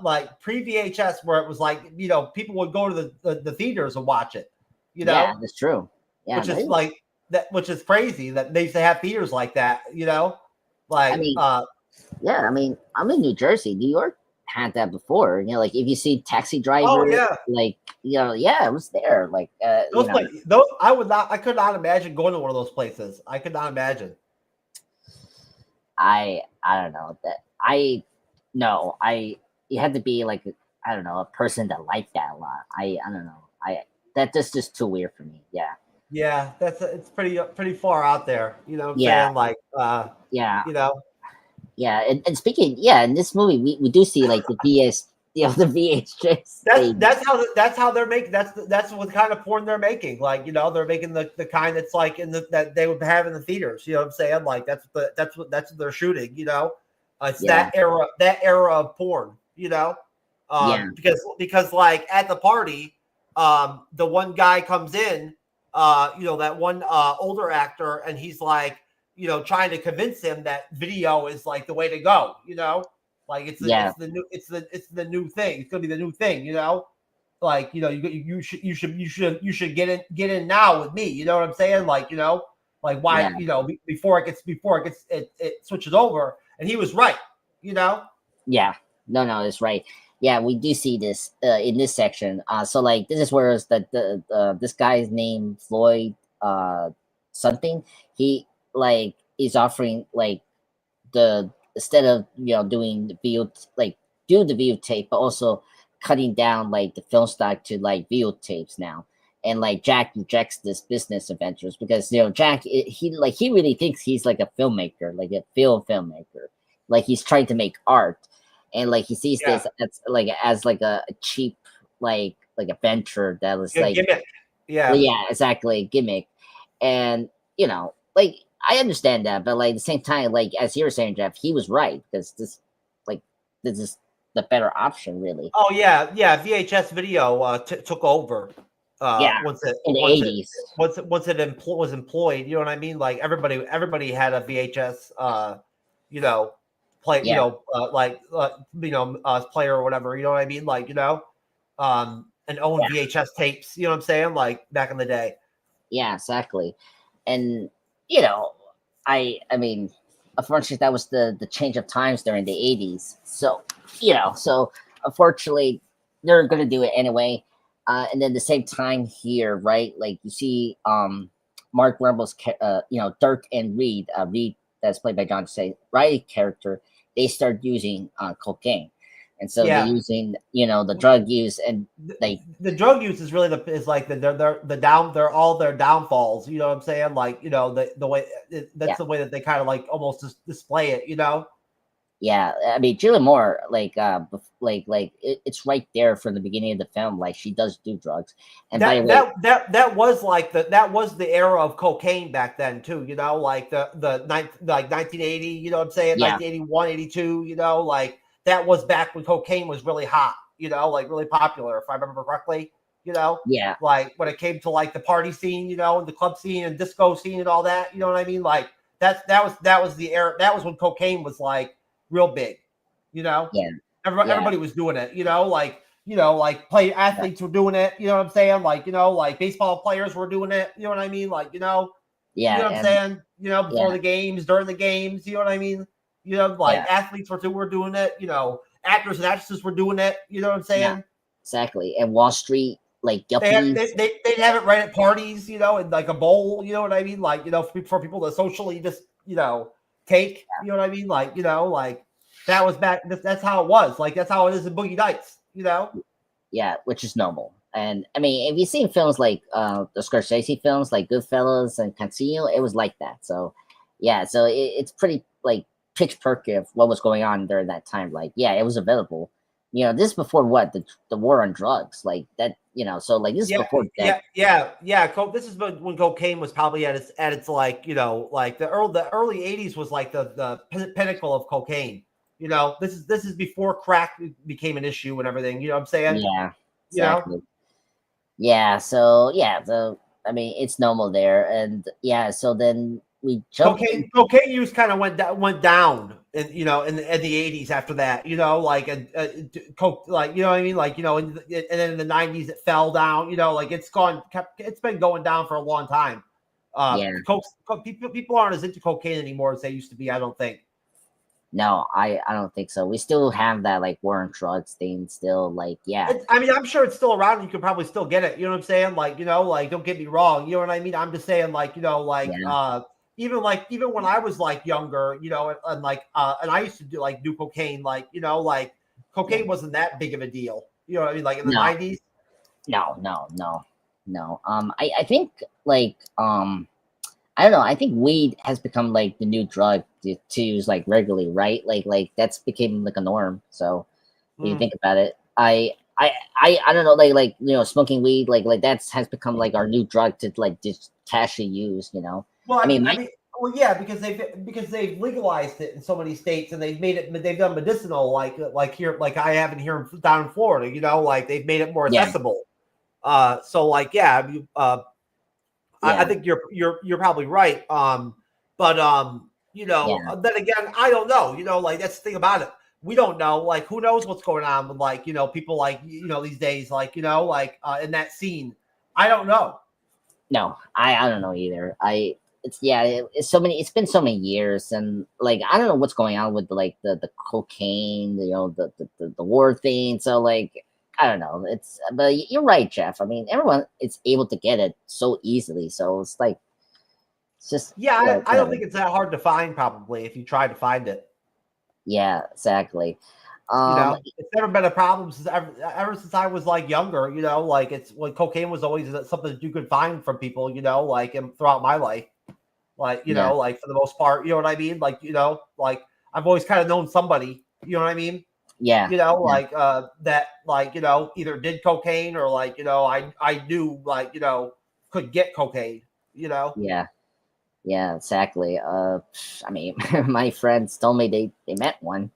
like pre VHS where it was like, people would go to the theaters and watch it, yeah, that's true. Yeah, which is like which is crazy that they used to have theaters like that, I like mean, yeah, I mean, I'm in New Jersey. New York had that before. Like if you see Taxi oh Driver, yeah. like yeah, it was there. Like Those I could not imagine going to one of those places. I could not imagine. I don't know that I no I you had to be like I don't know a person that liked that a lot. I don't know that's just too weird for me. Yeah, Yeah, it's pretty far out there. You know what I'm yeah, saying? Like, yeah, you know, yeah. And speaking, yeah, in this movie we do see like the VS, the VHS tape. that's how they're making. That's what kind of porn they're making. Like, they're making the kind that's like that they would have in the theaters. You know what I'm saying? Like that's what they're shooting. It's Yeah, that era of porn. yeah, Because like at the party, the one guy comes in, that one older actor, and he's like, trying to convince him that video is like the way to go. Like yeah, it's the new thing. It's gonna be the new thing. Like you should get in now with me. You know what I'm saying? Like like why yeah. before it switches over. And he was right. Yeah, no, that's right. Yeah, we do see this in this section. So like this is where it's the this guy's name Floyd something. He like is offering like the instead of doing the video like do the videotape, but also cutting down like the film stock to like videotapes now. And like Jack rejects this business adventures because Jack he really thinks he's like a filmmaker, like a film filmmaker, like he's trying to make art, and like he sees Yeah. this as like a cheap like a venture that was Good like gimmick. Yeah. yeah, exactly, gimmick. And like I understand that, but like at the same time, like as you were saying, Jeff, he was right because this is the better option, really. Oh yeah, yeah. VHS video took over. Yeah, Once it in the once it 80s. was employed. You know what I mean? Like everybody had a VHS. You know, play. Yeah, Player or whatever. You know what I mean? Like and own yeah, VHS tapes. You know what I'm saying? Like back in the day. yeah, exactly. And I mean, unfortunately, that was the change of times during the 80s. So so unfortunately, they're gonna do it anyway. And then the same time here, right? Like you see, Mark Rumble's, Dirk and Reed that's played by John Say, Reilly character, they start using cocaine, and so they're Yeah. using the drug use, and like The drug use is really is like they're all their downfalls. You know what I'm saying? Like the way that's yeah, the way that they kind of like almost just display it. Yeah, I mean, Julianne Moore, it's right there from the beginning of the film. Like, she does do drugs. And by the That way, that was like that was the era of cocaine back then too, like like 1980, what I'm saying, yeah, 1981, 82, like that was back when cocaine was really hot, like really popular, if I remember correctly, yeah, like when it came to like the party scene, and the club scene and disco scene and all that, you know what I mean? Like that was the era, that was when cocaine was like real big, you know. yeah, yeah, Everybody was doing it, like play yeah, athletes were doing it, you know what I'm saying? Like, like baseball players were doing it, you know what I mean? Like, yeah, what I'm and saying? yeah, Before the games, during the games, you know what I mean? Like yeah, athletes were doing it, actors and actresses were doing it, you know what I'm yeah, saying? exactly. And Wall Street, like They had they, yuppies. they they'd have it right at parties, in like a bowl, you know what I mean? Like, for people to socially just, take, you know what I mean? Like, like that was back, that's how it was. Like that's how it is in Boogie Nights, Yeah, which is normal. And I mean, if you've seen films like the Scorsese films, like Goodfellas and Casino, it was like that. So, yeah, so it's pretty like pitch perfect of what was going on during that time. Like, yeah, it was available. This is before what the war on drugs, like that. So like this is Yeah, before that. yeah. This is when cocaine was probably at its like, like the early '80s was like the pinnacle of cocaine. This is before crack became an issue and everything. You know what I'm saying? Yeah, You know, exactly. Yeah, so yeah, so I mean, it's normal there, and yeah, so then we jump in. cocaine use kind of went down, in the '80s after that. Like coke, like what I mean, like and then in the '90s it fell down. Like it's been going down for a long time. Yeah. People aren't as into cocaine anymore as they used to be. I don't think. No, I don't think so. We still have that like war on drugs thing still. Like, yeah, I mean, I'm sure it's still around. You could probably still get it. You know what I'm saying? Like, like don't get me wrong. You know what I mean? I'm just saying, like, yeah, even when I was like younger, and I used to do cocaine, like yeah. cocaine wasn't that big of a deal. You know what I mean? Like in the No, '90s. no. I think like I don't know. I think weed has become like the new drug to use like regularly, right? Like that's became like a norm. So if you Mm. think about it, I don't know, like smoking weed, like that's has become like our new drug to like just casually use. Well, I mean, my well, yeah, because they've legalized it in so many states, and they've done medicinal, like here, like I have in here down in Florida. Like they've made it more yeah, accessible. So like, yeah, I yeah, think you're probably right. But yeah, then again, I don't know. Like that's the thing about it. We don't know. Like, who knows what's going on with like people like these days, like like in that scene. I don't know. no, I don't know either. It's yeah, it's so many. It's been so many years, and like I don't know what's going on with like the cocaine, the war thing. So like I don't know. But you're right, Jeff. I mean, everyone is able to get it so easily. So it's like it's just Yeah, I don't whatever. think it's that hard to find. Probably if you try to find it. Yeah, exactly. Um, It's never been a problem since ever since I was like younger. Like it's like cocaine was always something that you could find from people. Like throughout my life. Like, yeah, like for the most part, you know what I mean? Like, like I've always kind of known somebody, you know what I mean? yeah, yeah, Like that like, either did cocaine or like, I knew like, could get cocaine, you know. yeah. Yeah, exactly. I mean, my friends told me they met one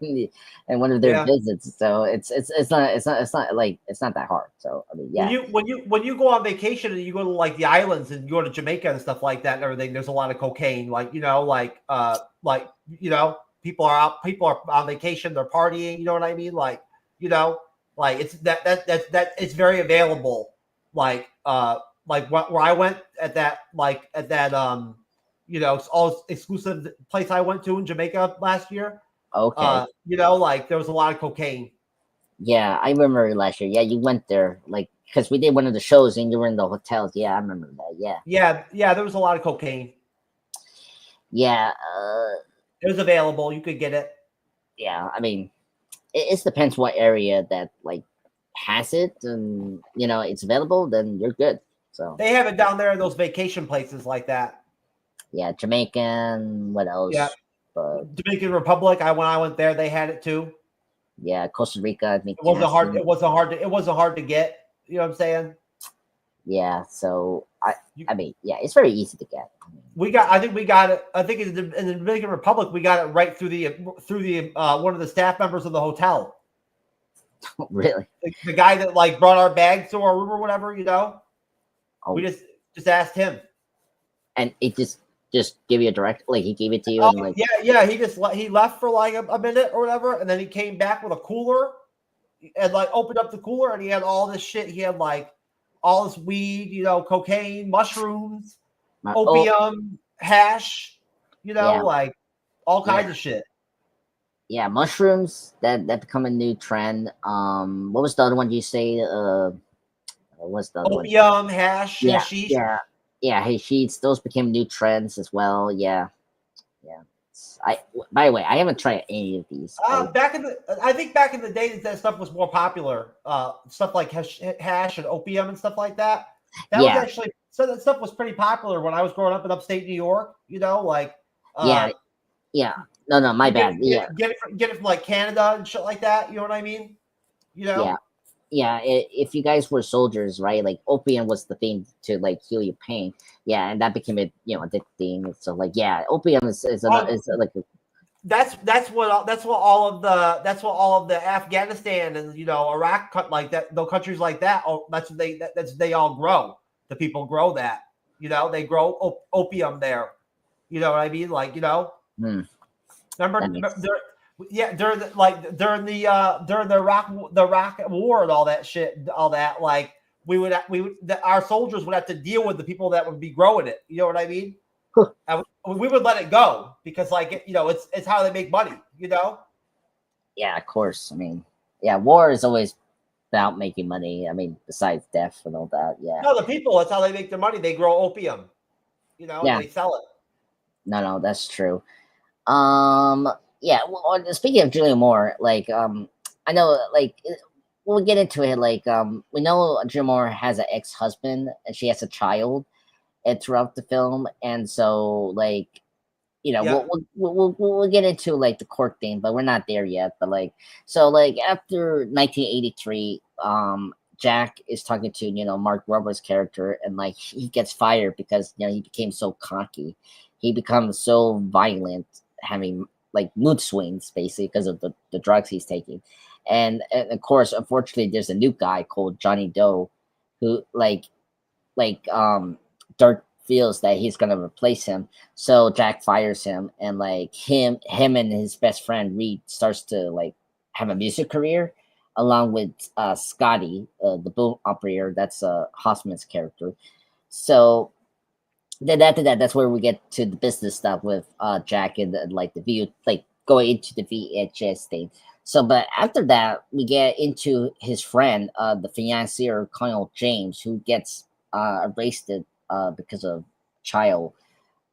in one of their Yeah. visits. So it's not like it's not that hard. So I mean, When yeah, you go on vacation and you go to like the islands and you go to Jamaica and stuff like that and everything, there's a lot of cocaine. Like, people are on vacation, they're partying, you know what I mean? Like it's that it's very available. Where I went at that it's all exclusive place I went to in Jamaica last year. okay, Like there was a lot of cocaine. yeah, I remember last year. Yeah, you went there like because we did one of the shows and you were in the hotels. Yeah, I remember that. Yeah, Yeah, there was a lot of cocaine. yeah, It was available. You could get it. yeah. I mean, it depends what area that like has it, and it's available. Then you're good. So They have it down there in those vacation places like that. yeah, Jamaican. What Yeah. else? But Dominican Republic, when I went there, they had it too. yeah, Costa Rica, I think It wasn't hard to get. You know what I'm saying? Yeah, so I mean, yeah, it's very easy to get. I think we got it. I think in the Dominican Republic, we got it right through the one of the staff members of the hotel. Really? The guy that like brought our bags to our room or whatever, you know. Oh. We just asked him, and it just give you a direct, like he gave it to you. Oh, and like yeah. He left for like a minute or whatever, and then he came back with a cooler and like opened up the cooler, and he had all this shit. He had like all this weed, you know, cocaine, mushrooms, opium, hash, you know, like all kinds of shit. Yeah, mushrooms that become a new trend. What was the other one you say? What's the other opium, one? Hash, hashish. Yeah, hashish. Those became new trends as well. Yeah. By the way, I haven't tried any of these. I think back in the day that stuff was more popular. Stuff like hash and opium and stuff like that. That was actually that stuff was pretty popular when I was growing up in upstate New York. You know, like yeah. No, my bad. Get it from like Canada and shit like that. You know what I mean? You know. Yeah. If you guys were soldiers, right? Like opium was the thing to like heal your pain. Yeah, and that became a addicting. So like opium is like. That's what all of the Afghanistan and Iraq like that, those countries like that. They all grow. The people grow that. They grow opium there. You know what I mean? Like remember during the Iraq War and all that shit, like our soldiers would have to deal with the people that would be growing it. You know what I mean? And we would let it go because it's how they make money. Yeah, of course. I mean, war is always about making money. I mean, besides death and all that. Yeah. No, the people, that's how they make their money. They grow opium. They sell it. No, that's true. Yeah, well, speaking of Julianne Moore, like I know, like we'll get into it. Like we know Julianne Moore has an ex-husband and she has a child and throughout the film, and so like we'll get into like the court thing, but we're not there yet. But like after 1983, Jack is talking to Mark Wahlberg's character, and like he gets fired because he became so cocky. He becomes so violent, having like mood swings basically because of the drugs he's taking. And of course, unfortunately, there's a new guy called Johnny Doe who Dirk feels that he's gonna replace him. So Jack fires him, and like him and his best friend Reed starts to like have a music career along with Scotty, the boat operator. That's Hoffman's character. So then after that, that's where we get to the business stuff with Jack and like the view, like going into the VHS thing. So, but after that, we get into his friend, the financier Colonel James, who gets arrested because of child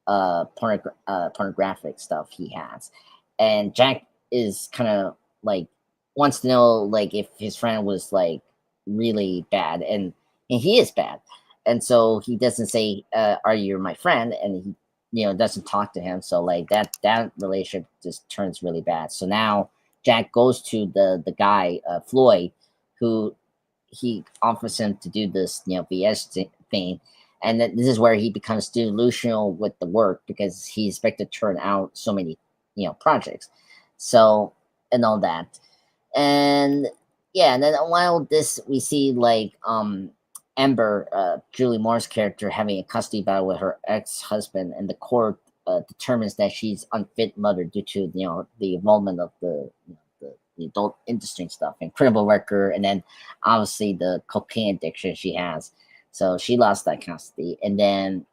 pornographic stuff he has, and Jack is kind of like wants to know like if his friend was like really bad, and he is bad. And so he doesn't say, "Are you my friend?" And he, doesn't talk to him. So like that relationship just turns really bad. So now Jack goes to the guy Floyd, who he offers him to do this VS thing, and this is where he becomes delusional with the work because he's expected to turn out so many projects. So and all that, and and then while this we see like Amber, Julie Moore's character, having a custody battle with her ex-husband, and the court determines that she's unfit mother due to the involvement of the adult industry and stuff, and criminal record, and then obviously the cocaine addiction she has. So she lost that custody, and then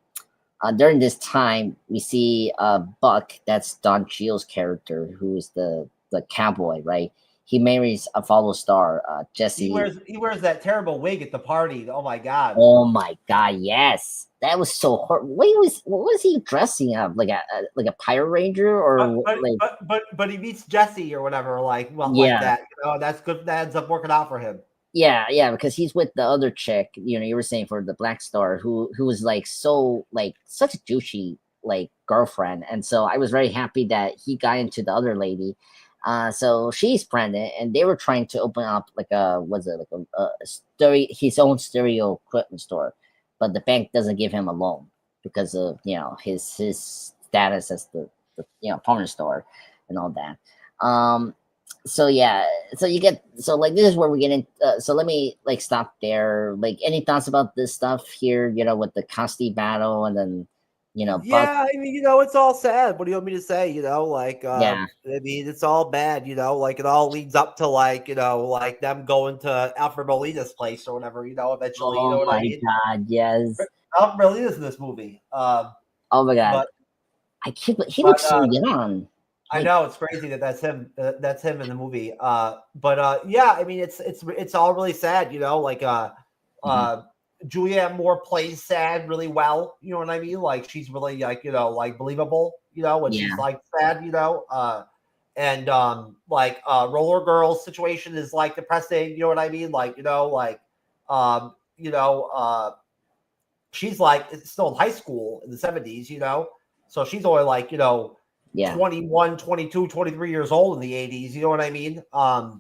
during this time we see Buck, that's Don Cheadle's character, who is the cowboy, right? He marries a follow star, Jesse. He wears that terrible wig at the party. Oh my god! Oh my god! Yes, that was so horrible. What was he dressing up like a Pirate Ranger or but he meets Jesse or whatever like that. That's good. That ends up working out for him. Yeah, because he's with the other chick. You were saying for the Black Star, who was like so like such a douchey like girlfriend, and so I was very happy that he got into the other lady. So she's pregnant, and they were trying to open up like a stereo, his own stereo equipment store, but the bank doesn't give him a loan because of his status as the apartment store and all that. So yeah, so you get so like this is where we get in. So let me like stop there. Like any thoughts about this stuff here? With the Costi battle, and then Buck. Yeah, I mean, it's all sad. What do you want me to say? Yeah, I mean, it's all bad. Like it all leads up to like them going to Alfred Molina's place or whatever. Eventually, you oh know what I my mean? god, yes. Alfred Molina's in this movie. Oh my god, But he but looks so young. I Like, know it's crazy that's him. That's him in the movie. But yeah, I mean, it's all really sad. mhm. Julianne Moore plays sad really well. You know what I mean? Like she's really like believable. When she's Yeah, like sad. And Roller Girl's situation is like depressing. You know what I mean? Um, you know, uh, she's like still in high school in the 70s. So she's only like yeah, 21, 22, 23 years old in the 80s. You know what I mean? Uh,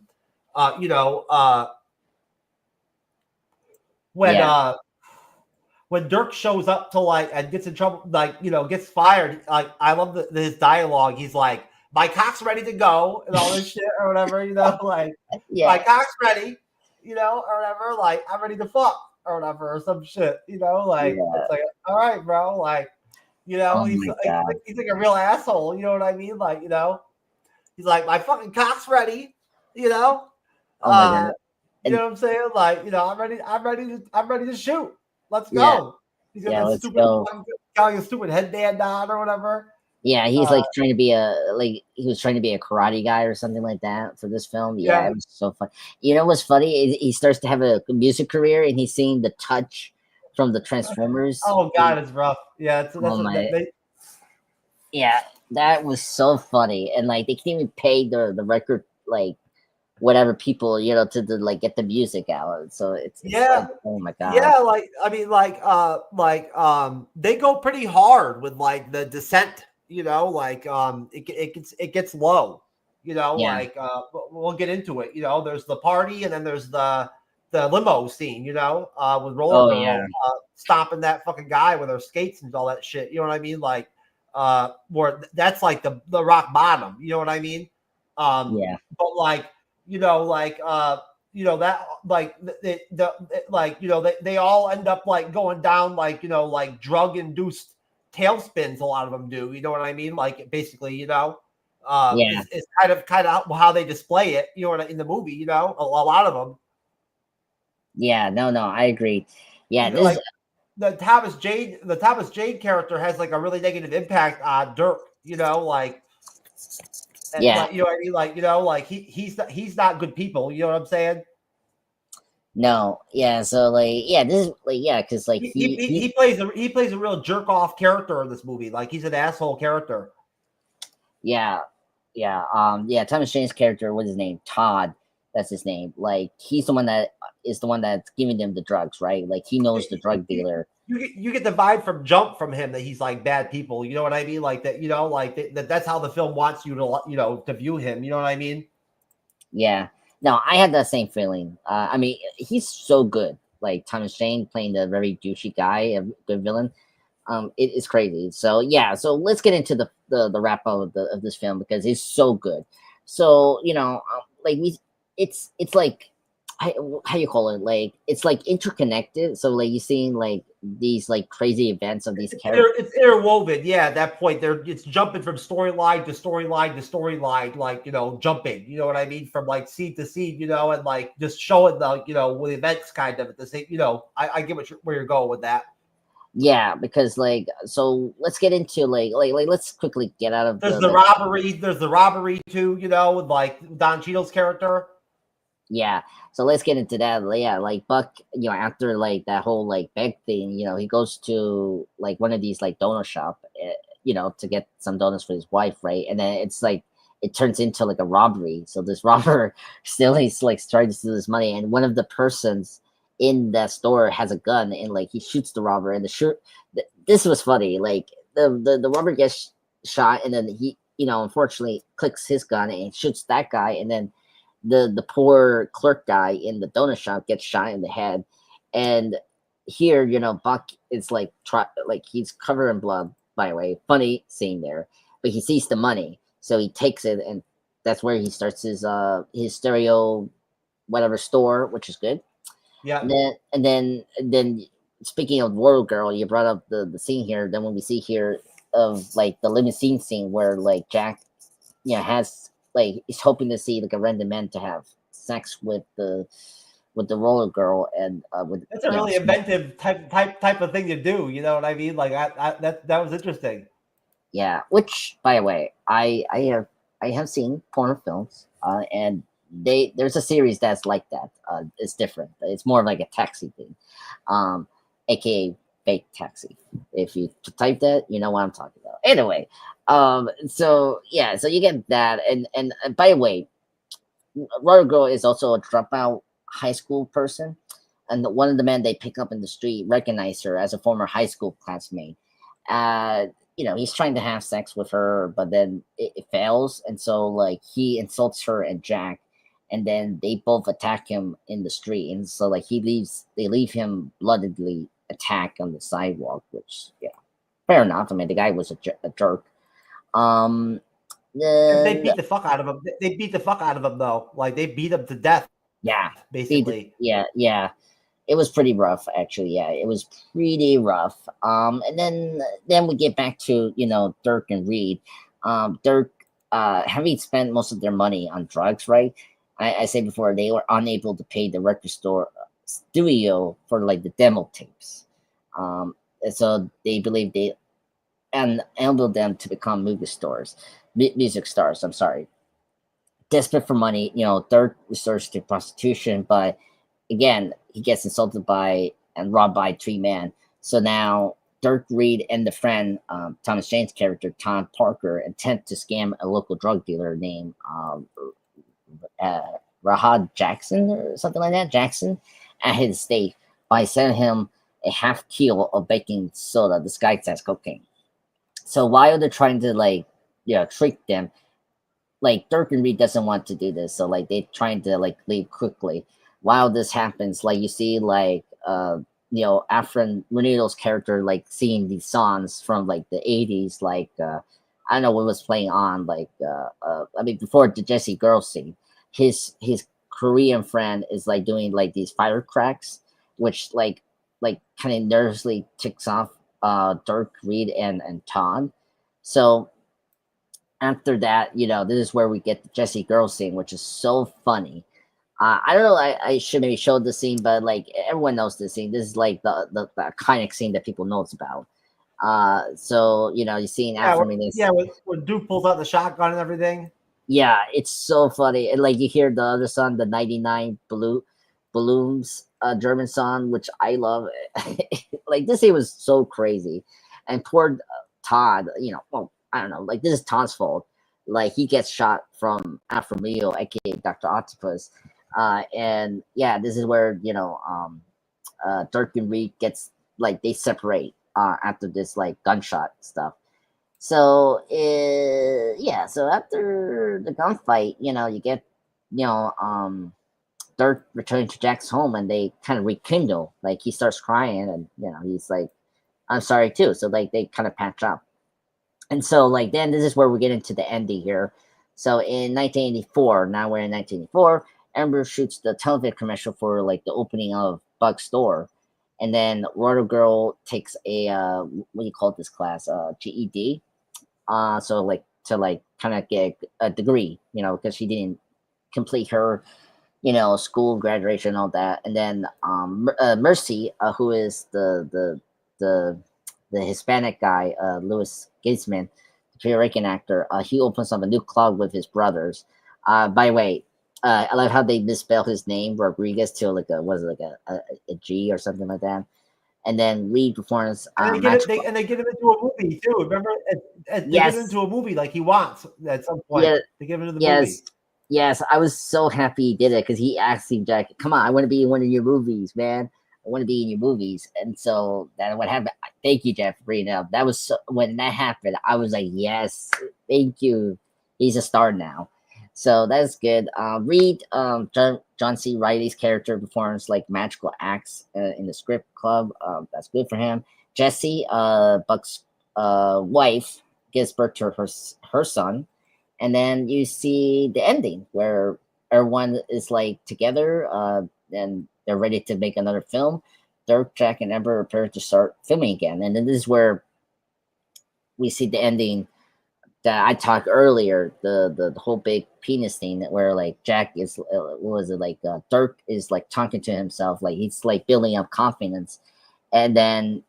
you know, uh, when yeah, uh when Dirk shows up to and gets in trouble, gets fired, like I love his dialogue. He's like, "My cock's ready to go," and all this shit or whatever, like my yeah. cock's ready, or whatever. Like I'm ready to fuck or whatever or some shit, like Yeah. it's like, all right, bro, like Oh he's my like, god. he's like a real asshole. You know what I mean? Like he's like, my fucking cock's ready, you know. Oh my god. You know And what I'm saying? Like, I'm ready to shoot. Let's yeah, go. He's got yeah. that Let's stupid go. got a stupid headband on or whatever. Yeah, he's Uh, like trying to be he was trying to be a karate guy or something like that for this film. Yeah, yeah. it was so fun. What's funny is he starts to have a music career, and he's seeing the touch from the Transformers. Oh God, it's rough. Yeah, Oh that's what my, they. yeah, that was so funny. And like they can't even pay the record like whatever people to like get the music out. So it's like Yeah, oh my god. yeah. Like I mean, they go pretty hard with like the descent. It gets low. Yeah. We'll get into it. There's the party and then there's the limo scene. With Roller Oh Girl yeah. stomping that fucking guy with her skates and all that shit. You know what I mean? Where that's like the rock bottom. You know what I mean? Yeah. But that they all end up like going down like drug induced tailspins. A lot of them do. You know what I mean? Like basically, Yeah. is kind of how they display it. In the movie. A lot of them. Yeah. No, I agree. Yeah. Even This is like the Thomas Jane character has like a really negative impact on Dirk. yeah. Like you know what I mean? Like he's not good people. You know what I'm saying? No. Yeah. So like yeah, this is like yeah, because like He, he, he he plays a real jerk off character in this movie. Like he's an asshole character. yeah, yeah, yeah, Thomas Jane's character, what's his name? Todd. That's his name. Like he's the one that is the one that's giving them the drugs, right? Like he knows the drug You, dealer. you get the vibe from Jump from him that he's like bad people. You know what I mean? Like that. Like that's how the film wants you to view him. You know what I mean? Yeah. No, I had that same feeling. I mean, he's so good. Like Thomas Jane playing the very douchey guy, a good villain. It is crazy. So yeah, so let's get into the wrap up of this film because it's so good. So like it's like how you call it, like it's like interconnected. So like you're seeing like these like crazy events of these characters. It's interwoven. Yeah, at that point, it's jumping from storyline to storyline to storyline, like jumping. You know what I mean? From like scene to scene, and like just showing with events kind of at the same. I get where you're going with that. Yeah, because like so let's get into like let's quickly get out of There's the the like robbery. There's the robbery too. With like Don Cheadle's character. yeah. So let's get into that. Yeah, like Buck, after like that whole like bag thing, he goes to like one of these like donut shop, to get some donuts for his wife, right? And then it's like it turns into like a robbery. So this robber still he's like trying to steal this money, and one of the persons in that store has a gun, and like he shoots the robber, and this was funny. Like the rubber gets shot, and then he, unfortunately clicks his gun and shoots that guy, and then the poor clerk guy in the donut shop gets shot in the head. And here, Buck is like he's covered in blood, by the way. Funny scene there. But he sees the money, so he takes it, and that's where he starts his stereo whatever store, which is good. Yeah. And then speaking of World Girl, you brought up the scene here. Then when we see here of like the limousine scene where like Jack, has like he's hoping to see like a random man to have sex with the roller girl, and with that's a really inventive type of thing to do. You know what I mean? Like that was interesting. Yeah, which by the way, I have seen porn films, and there's a series that's like that. It's different. It's more like a taxi thing, aka fake taxi. If you type that, you know what I'm talking about. Anyway, so you get that, and by the way, Roller Girl is also a dropout high school person, and one of the men they pick up in the street recognize her as a former high school classmate. He's trying to have sex with her, but then it fails, and so like he insults her and Jack, and then they both attack him in the street, and so like they leave him bloodedly attacked on the sidewalk, which fair enough. I mean, the guy was a jerk. They beat the fuck out of him. They beat the fuck out of him though. Like they beat him to death. Yeah, basically. Yeah. It was pretty rough, actually. Yeah, it was pretty rough. And then we get back to Dirk and Reed. Dirk, having spent most of their money on drugs, right? I said before they were unable to pay the record store studio for like the demo tapes. And so they believe they enabled them to become music stars. I'm sorry. Desperate for money, Dirk resorts to prostitution, but again, he gets insulted by and robbed by 3 men. So now Dirk, Reed, and the friend, Thomas Jane's character, Tom Parker, attempt to scam a local drug dealer named Rahad Jackson or something like that, Jackson, at his estate by selling him a half kilo of baking soda disguised as cocaine. So while they're trying to trick them, like Dirk and Reed doesn't want to do this, so like they're trying to like leave quickly. While this happens, like you see Afrin Renedo's character like seeing these songs from like the 80s, like I don't know what was playing on, like before the Jesse Girl scene, his Korean friend is like doing like these firecracks, which like kind of nervously ticks off Dirk, Reed, and Todd. So after that, this is where we get the Jesse Girl scene, which is so funny. I don't know. I should maybe show the scene, but like everyone knows this scene. This is like the iconic scene that people knows about. So you see after me this. Yeah, when Duke pulls out the shotgun and everything. Yeah, it's so funny. And like you hear the other song, the 99 Balloons German song, which I love. Like this scene was so crazy, and poor Todd. Well, I don't know. Like this is Todd's fault. Like he gets shot from Afro aka Dr. Octopus. And this is where Dirk and Reed gets like they separate after this like gunshot stuff. So so after the gunfight, you get Dirk returning to Jack's home, and they kind of rekindle. Like he starts crying, and he's like, "I'm sorry too." So like they kind of patch up, and so like then this is where we get into the ending here. So in 1984, now we're in 1984. Amber shoots the television commercial for like the opening of Buck's store, and then Rotor Girl takes a what do you call this class? GED. So like to like kind of get a degree, because she didn't complete her, school graduation and all that. And then Mercy, who is the Hispanic guy, Louis Gatesman, the Puerto Rican actor, he opens up a new club with his brothers. By the way, I love how they misspell his name Rodriguez to like a G or something like that. And then lead performance. And they get him into a movie too. Remember, they get him into a movie like he wants at some point. Yeah, they give him into the movie. Yes, I was so happy he did it because he asked him, Jack, "Come on, I want to be in one of your movies, man." want to be in your movies. And so that what happened. Thank you, Jeff, for bringing it up. That was when that happened. I was like, yes, thank you. He's a star now. So that's good. Reed, John C. Reilly's character performs like magical acts in the script club. That's good for him. Jesse, Buck's wife, gives birth to her son, and then you see the ending where everyone is like together, and they're ready to make another film. Dirk, Jack, and Amber prepare to start filming again, and then this is where we see the ending that I talked earlier, the whole big penis thing, where like Jack is, what was it, like Dirk is like talking to himself, like he's like building up confidence, and then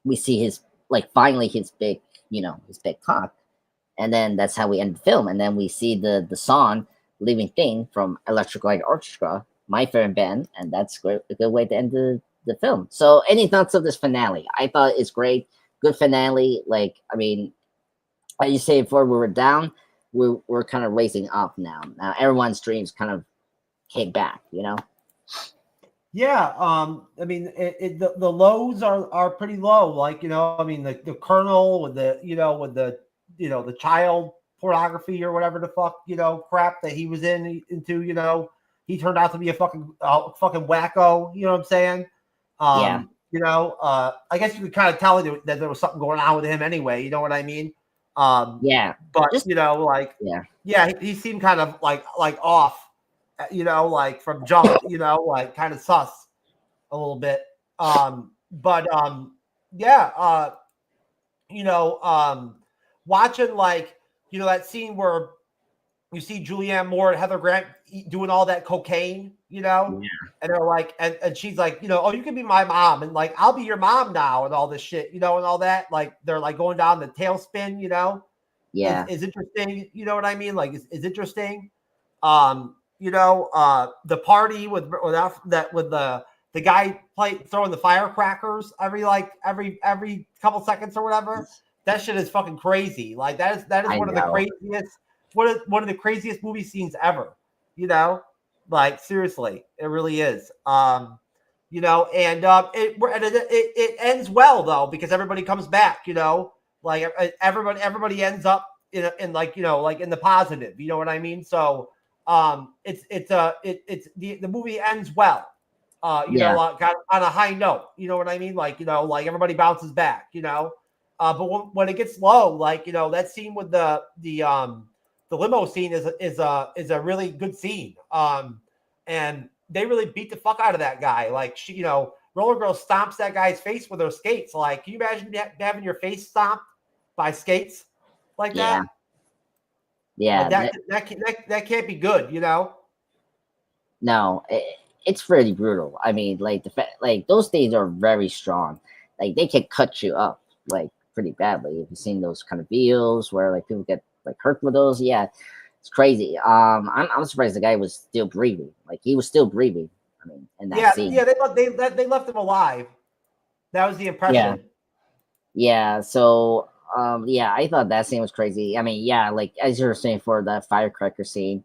we see his like finally his big, his big cock, and then that's how we end the film, and then we see the song "Living Thing" from Electric Light Orchestra, my favorite band, and that's great, a good way to end the film. So, any thoughts of this finale? I thought it's great, good finale. Like, I mean, like you say before, we were down, we're kind of raising up now. Now everyone's dreams kind of came back, Yeah, I mean, the lows are pretty low. Like, I mean, the Colonel with the child pornography or whatever the fuck, crap that he was into, he turned out to be a fucking wacko. You know what I'm saying? Yeah. I guess you could kind of tell that there was something going on with him anyway. You know what I mean? Yeah. But Just, yeah, he seemed kind of like off. Like from jump, like kind of sus a little bit. But yeah, watching like, that scene where you see Julianne Moore and Heather Grant doing all that cocaine, and they're like, and she's like, oh, you can be my mom, and like, I'll be your mom now, and all this shit, and all that. Like, they're like going down the tailspin, yeah. is interesting. You know what I mean? Like, is interesting. The party with the guy throwing the firecrackers every couple seconds or whatever. That shit is fucking crazy. Like, that is one of the craziest one of the craziest movie scenes ever. Like, seriously, it really is. And it ends well though, because everybody comes back. Like, everybody ends up in like, like in the positive. You know what I mean? So the movie ends well. Like, on a high note. You know what I mean? Like, like everybody bounces back. But when it gets low, like, that scene with the limo scene is a really good scene. And they really beat the fuck out of that guy. Like, Roller Girl stomps that guy's face with her skates. Like, can you imagine having your face stomped by skates like that? Yeah, like that can't be good, No, it's really brutal. I mean, like like those things are very strong. Like, they can cut you up like pretty badly. If you've seen those kind of videos where like people get like hurt with those, yeah, it's crazy. I'm surprised the guy was still breathing. Like, he was still breathing. I mean, in that scene. Yeah, they left him alive. That was the impression. Yeah. So, yeah, I thought that scene was crazy. I mean, yeah, like as you were saying for the firecracker scene,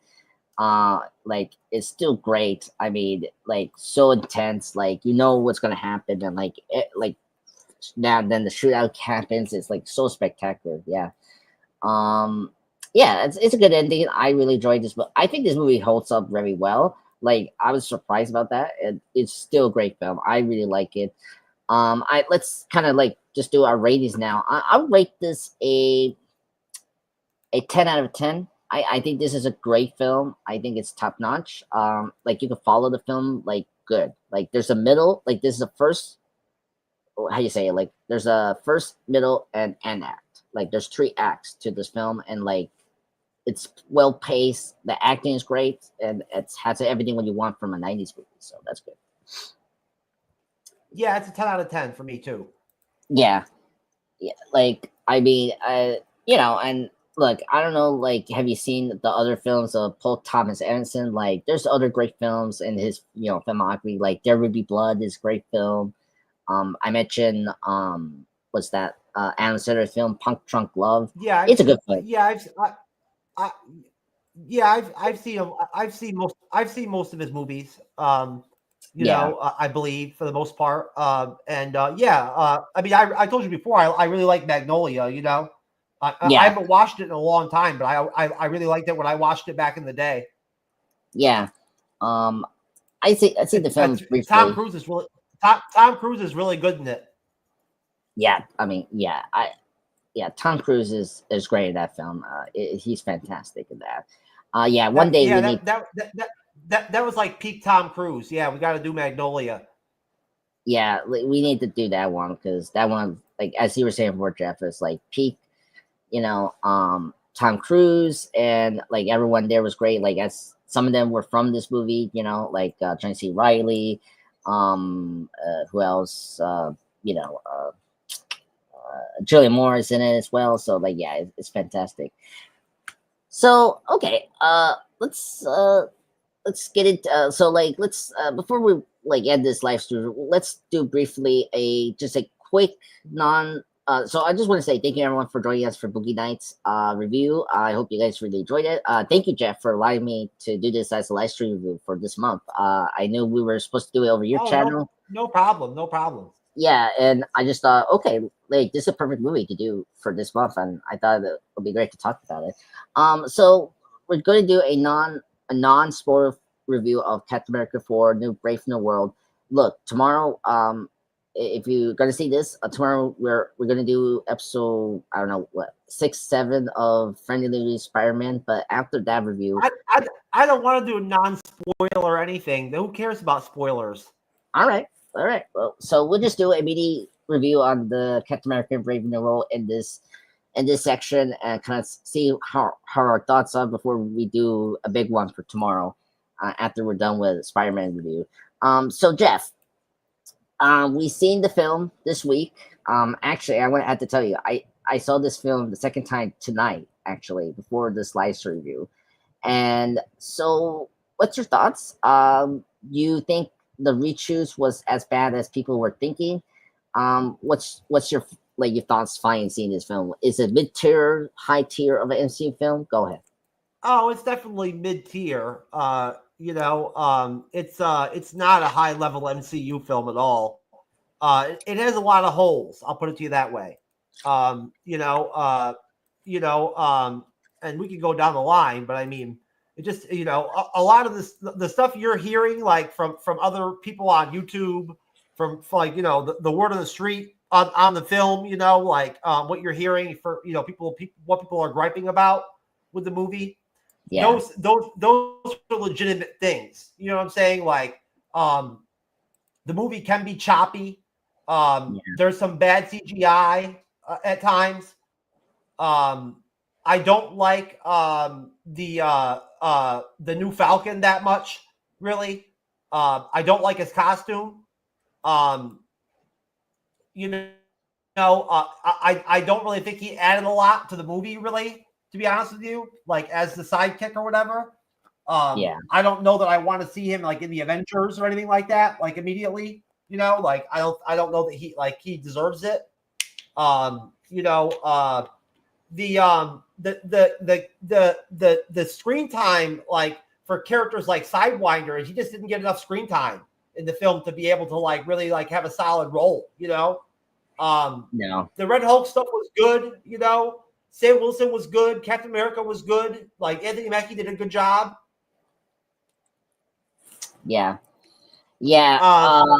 like it's still great. I mean, like so intense. Like, what's gonna happen, and like now then the shootout happens. It's like so spectacular. Yeah. Yeah, it's a good ending. I really enjoyed this, but I think this movie holds up very well. Like, I was surprised about that. It's still a great film. I really like it. Let's kind of like just do our ratings now. I'll rate this a 10 out of 10. I think this is a great film. I think it's top notch. Like, you can follow the film like good. Like, there's a middle. Like, this is a first. How you say it? Like, there's a first, middle, and end act. Like, there's 3 acts to this film, and like it's well paced. The acting is great, and it has everything what you want from a '90s movie. So that's good. Yeah, it's a 10 out of 10 for me too. Yeah. Like, I mean, and look, I don't know. Like, have you seen the other films of Paul Thomas Anderson? Like, there's other great films in his filmography. Like, There Will Be Blood is a great film. I mentioned what's that? Adam Sandler film Punk Drunk Love. Yeah, it's a good film. Yeah, I've seen him. I've seen most of his movies. Yeah, I believe for the most part. I mean, I told you before, I really like Magnolia. I yeah, haven't watched it in a long time, but I really liked it when I watched it back in the day. yeah. Um, I see the film Tom briefly. Cruise is really Tom Cruise is really good in it. Yeah, I mean, yeah, Tom Cruise is great in that film. He's fantastic in that. Yeah, one That day yeah, we need. that was like peak Tom Cruise. Yeah, we got to do Magnolia. Yeah, we need to do that one because that one, like as you were saying before, Jeff, is like peak. Tom Cruise and like everyone there was great. Like as some of them were from this movie, like trying to see Reilly. Who else? Julianne Moore is in it as well. So like, yeah, it's fantastic. So okay, let's get it. So like, let's before we like end this live stream, let's do briefly just a quick non. So I just want to say thank you everyone for joining us for Boogie Nights review. I hope you guys really enjoyed it. Thank you, Jeff, for allowing me to do this as a live stream review for this month. I knew we were supposed to do it over your Oh, channel. no problem, no problem. Yeah, and I just thought, okay, like this is a perfect movie to do for this month, and I thought it would be great to talk about it. So we're going to do a non spoiler review of Captain America 4: New Brave New World. Look, tomorrow, if you're gonna see this, tomorrow we're gonna do episode, I don't know what, 6, 7 of Friendly Lady Spider-Man. But after that review, I don't want to do a non-spoiler or anything. Who cares about spoilers? all right, all right. Well, so we'll just do a mini review on the Captain America Brave New World in this section and kind of see how our thoughts are before we do a big one for tomorrow after we're done with Spider-Man review. So Jeff, we seen the film this week. Actually, I want to have to tell you, I saw this film the second time tonight, actually, before this live stream review. And so, what's your thoughts? You think the reshoots was as bad as people were thinking? What's your like your thoughts finding seeing this film? Is it mid tier, high tier of an MCU film? Go ahead. Oh, it's definitely mid-tier. It's not a high-level MCU film at all. It has a lot of holes. I'll put it to you that way. Um, you know, uh, and we could go down the line, but I mean, it just a lot of the stuff you're hearing like from other people on YouTube, from like the word on the street on the film, what you're hearing for people what people are griping about with the movie. Yeah, Those are legitimate things. You know what I'm saying? Like, the movie can be choppy. yeah. There's some bad CGI at times. I don't like the new Falcon that much, really. I don't like his costume. Um, you I don't really think he added a lot to the movie, really, to be honest with you, like as the sidekick or whatever. Yeah, I don't know that I want to see him like in the Avengers or anything like that, like immediately. Like I don't know that he deserves it. Um, you know, the screen time like for characters like Sidewinder, he just didn't get enough screen time in the film to be able to like really like have a solid role. no, The Red Hulk stuff was good. Sam Wilson was good. Captain America was good. Like Anthony Mackie did a good job. yeah, yeah, Um,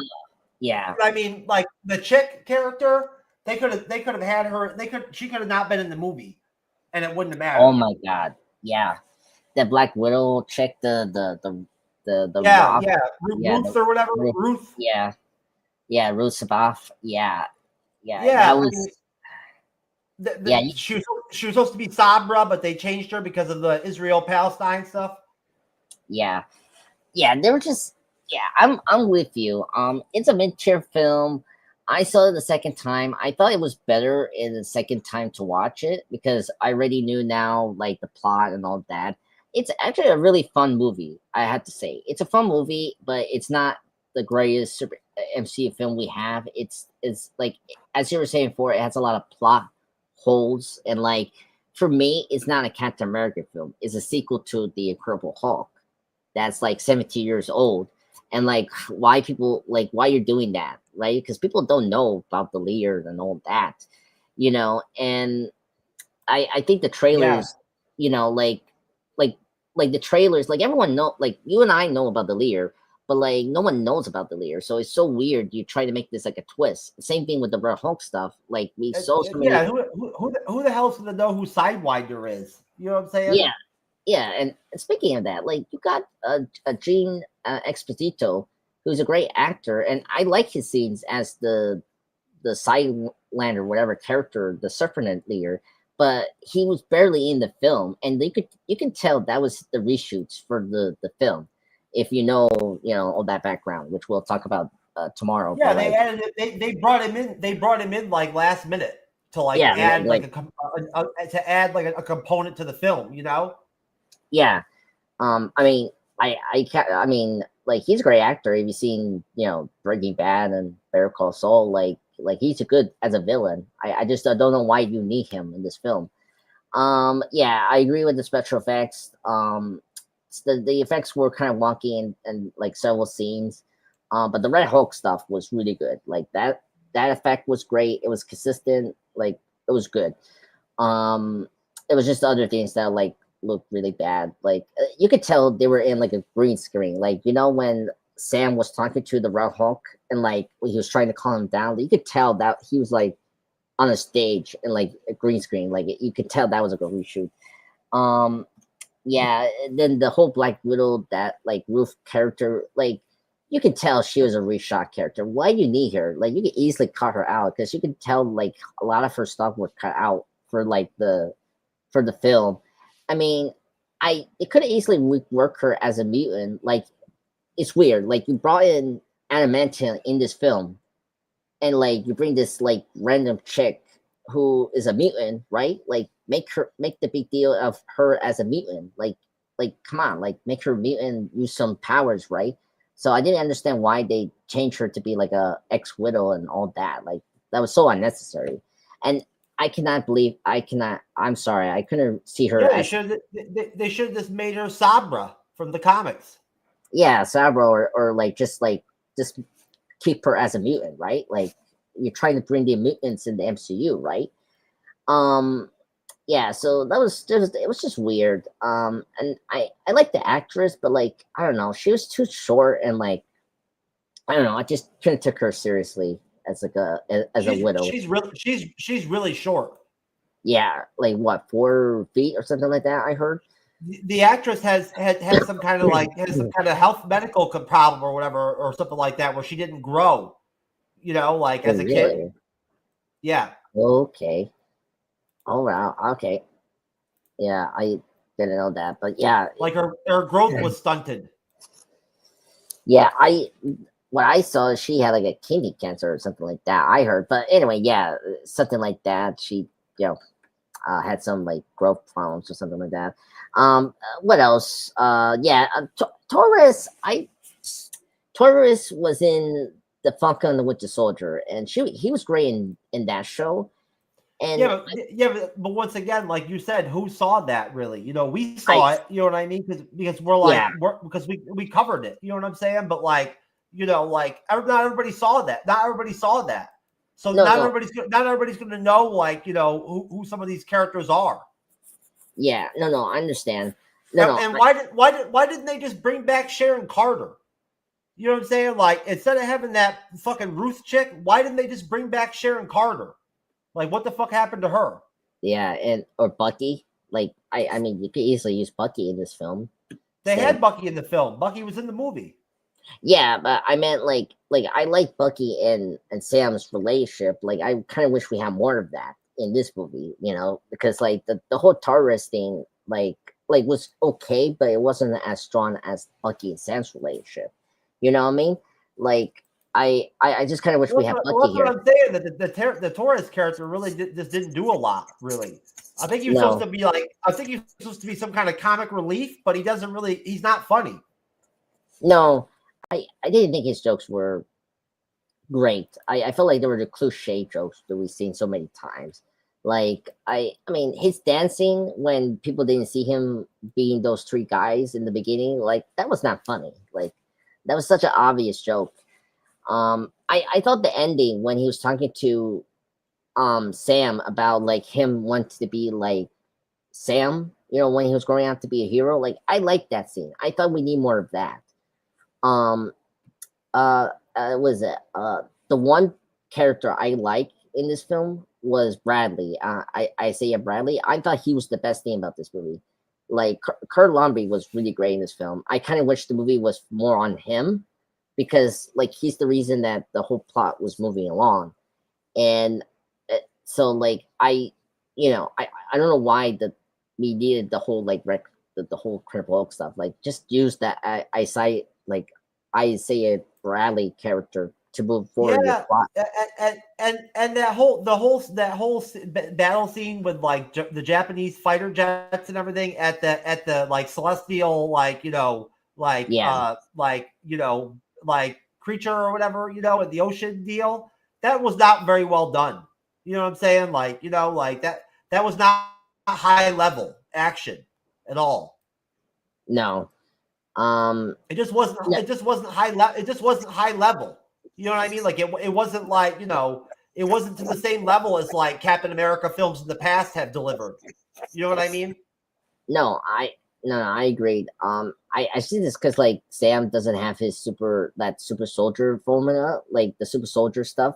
yeah. I mean, like the chick character, they could have had her. She could have not been in the movie, and it wouldn't have Oh mattered. my God, yeah. The Black Widow chick, the Yeah, Rock, yeah, yeah, Ruth or whatever. Ruth, Ruth. yeah, yeah, Ruth Sabath, yeah, yeah. Yeah, That I was, mean, yeah, she was supposed to be Sabra, but they changed her because of the Israel Palestine stuff. yeah, yeah. They were just, yeah. I'm with you. It's a mid tier film. I saw it the second time. I thought it was better in the second time to watch it because I already knew now like the plot and all that. It's actually a really fun movie. I have to say, it's a fun movie, but it's not the greatest super MCU film we have. It's like as you were saying before, it has a lot of plot holes and like for me, it's not a Captain America film. It's a sequel to The Incredible Hulk that's like 17 years old. and like why people like why you're doing that, right? Because people don't know about the leader and all that, and I think the Yeah. trailers, like like the trailers, like everyone know, like you and I know about the leader, but like no one knows about the leader. So it's so weird. You try to make this like a twist. Same thing with the Red Hulk stuff. Like we saw so many. Yeah, who the hell's gonna know who Sidewinder is? You know what I'm saying? Yeah, yeah. And speaking of that, like you got a Gene Exposito, who's a great actor, and I like his scenes as the Sidelander, whatever character, the Serpent leader, but he was barely in the film, and you can tell that was the reshoots for the film. If all that background, which we'll talk about tomorrow. Yeah, But they like, added it. They brought him in. They brought him in like last minute to like yeah, add like like to add like a component to the film. You know? yeah. I mean, I can't. I mean, like he's a great actor. Have you seen Breaking Bad and Better Call Saul? Like he's a good as a villain. I just don't know why you need him in this film. Yeah, I agree with the special effects. The effects were kind of wonky and like several scenes. But the Red Hulk stuff was really good. Like that effect was great. It was consistent. Like it was good. Um, it was just other things that like looked really bad. Like you could tell they were in like a green screen. Like when Sam was talking to the Red Hulk and like when he was trying to calm him down, you could tell that he was like on a stage and like a green screen. Like you could tell that was a reshoot. Um, yeah. And then the whole Black Widow, that like Ruth character, like you could tell she was a reshot character. Why do you need her? Like you could easily cut her out because you could tell like a lot of her stuff was cut out for like for the film. I mean, it could have easily worked her as a mutant. Like it's weird. Like you brought in Adamantium in this film, and like you bring this like random chick who is a mutant, right? Like make the big deal of her as a mutant. Like come on, like make her mutant, use some powers, right? So I didn't understand why they changed her to be like a ex widow and all that. Like that was so unnecessary. And I cannot believe I cannot. I'm sorry, I couldn't see her Yeah, as they should have just made her Sabra from the comics. yeah, Sabro or like just keep her as a mutant, right? Like you're trying to bring the mutants in the MCU, right? Um, yeah, so that was just it was just weird. And I like the actress, but like I don't know, she was too short and like I don't know, I just couldn't take her seriously as like as a widow. She's really short. Yeah, like what 4 feet or something like that. I heard. The actress has some kind of like has some kind of health medical problem or whatever or something like that where she didn't grow. Like Oh as a kid. really? Yeah. Okay. All right. Okay. Yeah, I didn't know that, but yeah, Like her growth was stunted. yeah. What I saw, she had like a kidney cancer or something like that. I heard, but anyway, yeah, something like that. She, had some like growth problems or something like that. What else? Yeah, Torres was in the Falcon and the Winter Soldier, and he was great in that show. And But once again, like you said, who saw that really? We I, saw it. You know what I mean? Because yeah, because we covered it. You know what I'm saying? But like like not everybody saw that. Not everybody saw that. So no, no, not everybody's going to know like who some of these characters are. yeah, no, no. I understand. No, no, And why didn't they just bring back Sharon Carter? You know what I'm saying? Like instead of having that fucking Ruth chick, why didn't they just bring back Sharon Carter? Like, what the fuck happened to her? yeah, and or Bucky. Like, I mean, you could easily use Bucky in this film. They had Bucky in the film. Bucky was in the movie. Yeah, but I meant like I like Bucky and Sam's relationship. Like, I kind of wish we had more of that in this movie. Because like the whole Taurus thing, like was okay, but it wasn't as strong as Bucky and Sam's relationship. You know what I mean? Like, I just kind of wish we had Bucky here. That's what I'm saying. That the Torres character really just didn't do a lot. Really, I think he was supposed to be like. I think he was supposed to be some kind of comic relief, but he doesn't really. He's not funny. No, I didn't think his jokes were great. I felt like they were the cliche jokes that we've seen so many times. Like I mean, his dancing when people didn't see him being those three guys in the beginning, like that was not funny. Like That was such an obvious joke. I thought the ending when he was talking to Sam about like him wanting to be like Sam, when he was growing up to be a hero, like I liked that scene. I thought we need more of that. Um, was it the one character I like in this film was Bradley. Isaiah Bradley. I thought he was the best thing about this movie. Like Kurt Lumbly was really great in this film. I kind of wish the movie was more on him because like he's the reason that the whole plot was moving along. And so like I don't know why we needed the whole like the whole Critical Oak stuff. Like just use that Isaiah Bradley character to move forward your Yeah, plot. and that whole battle scene with like the Japanese fighter jets and everything at the like celestial Yeah, like creature or whatever at the ocean deal, that was not very well done. You know what I'm saying? Like like that was not high level action at all. no, It just wasn't. no, It just wasn't high level. It just wasn't high level. You know what I mean? Like it wasn't like it wasn't to the same level as like Captain America films in the past have delivered. You know what I mean? no, I agreed. I see this because like Sam doesn't have his super soldier formula, like the super soldier stuff.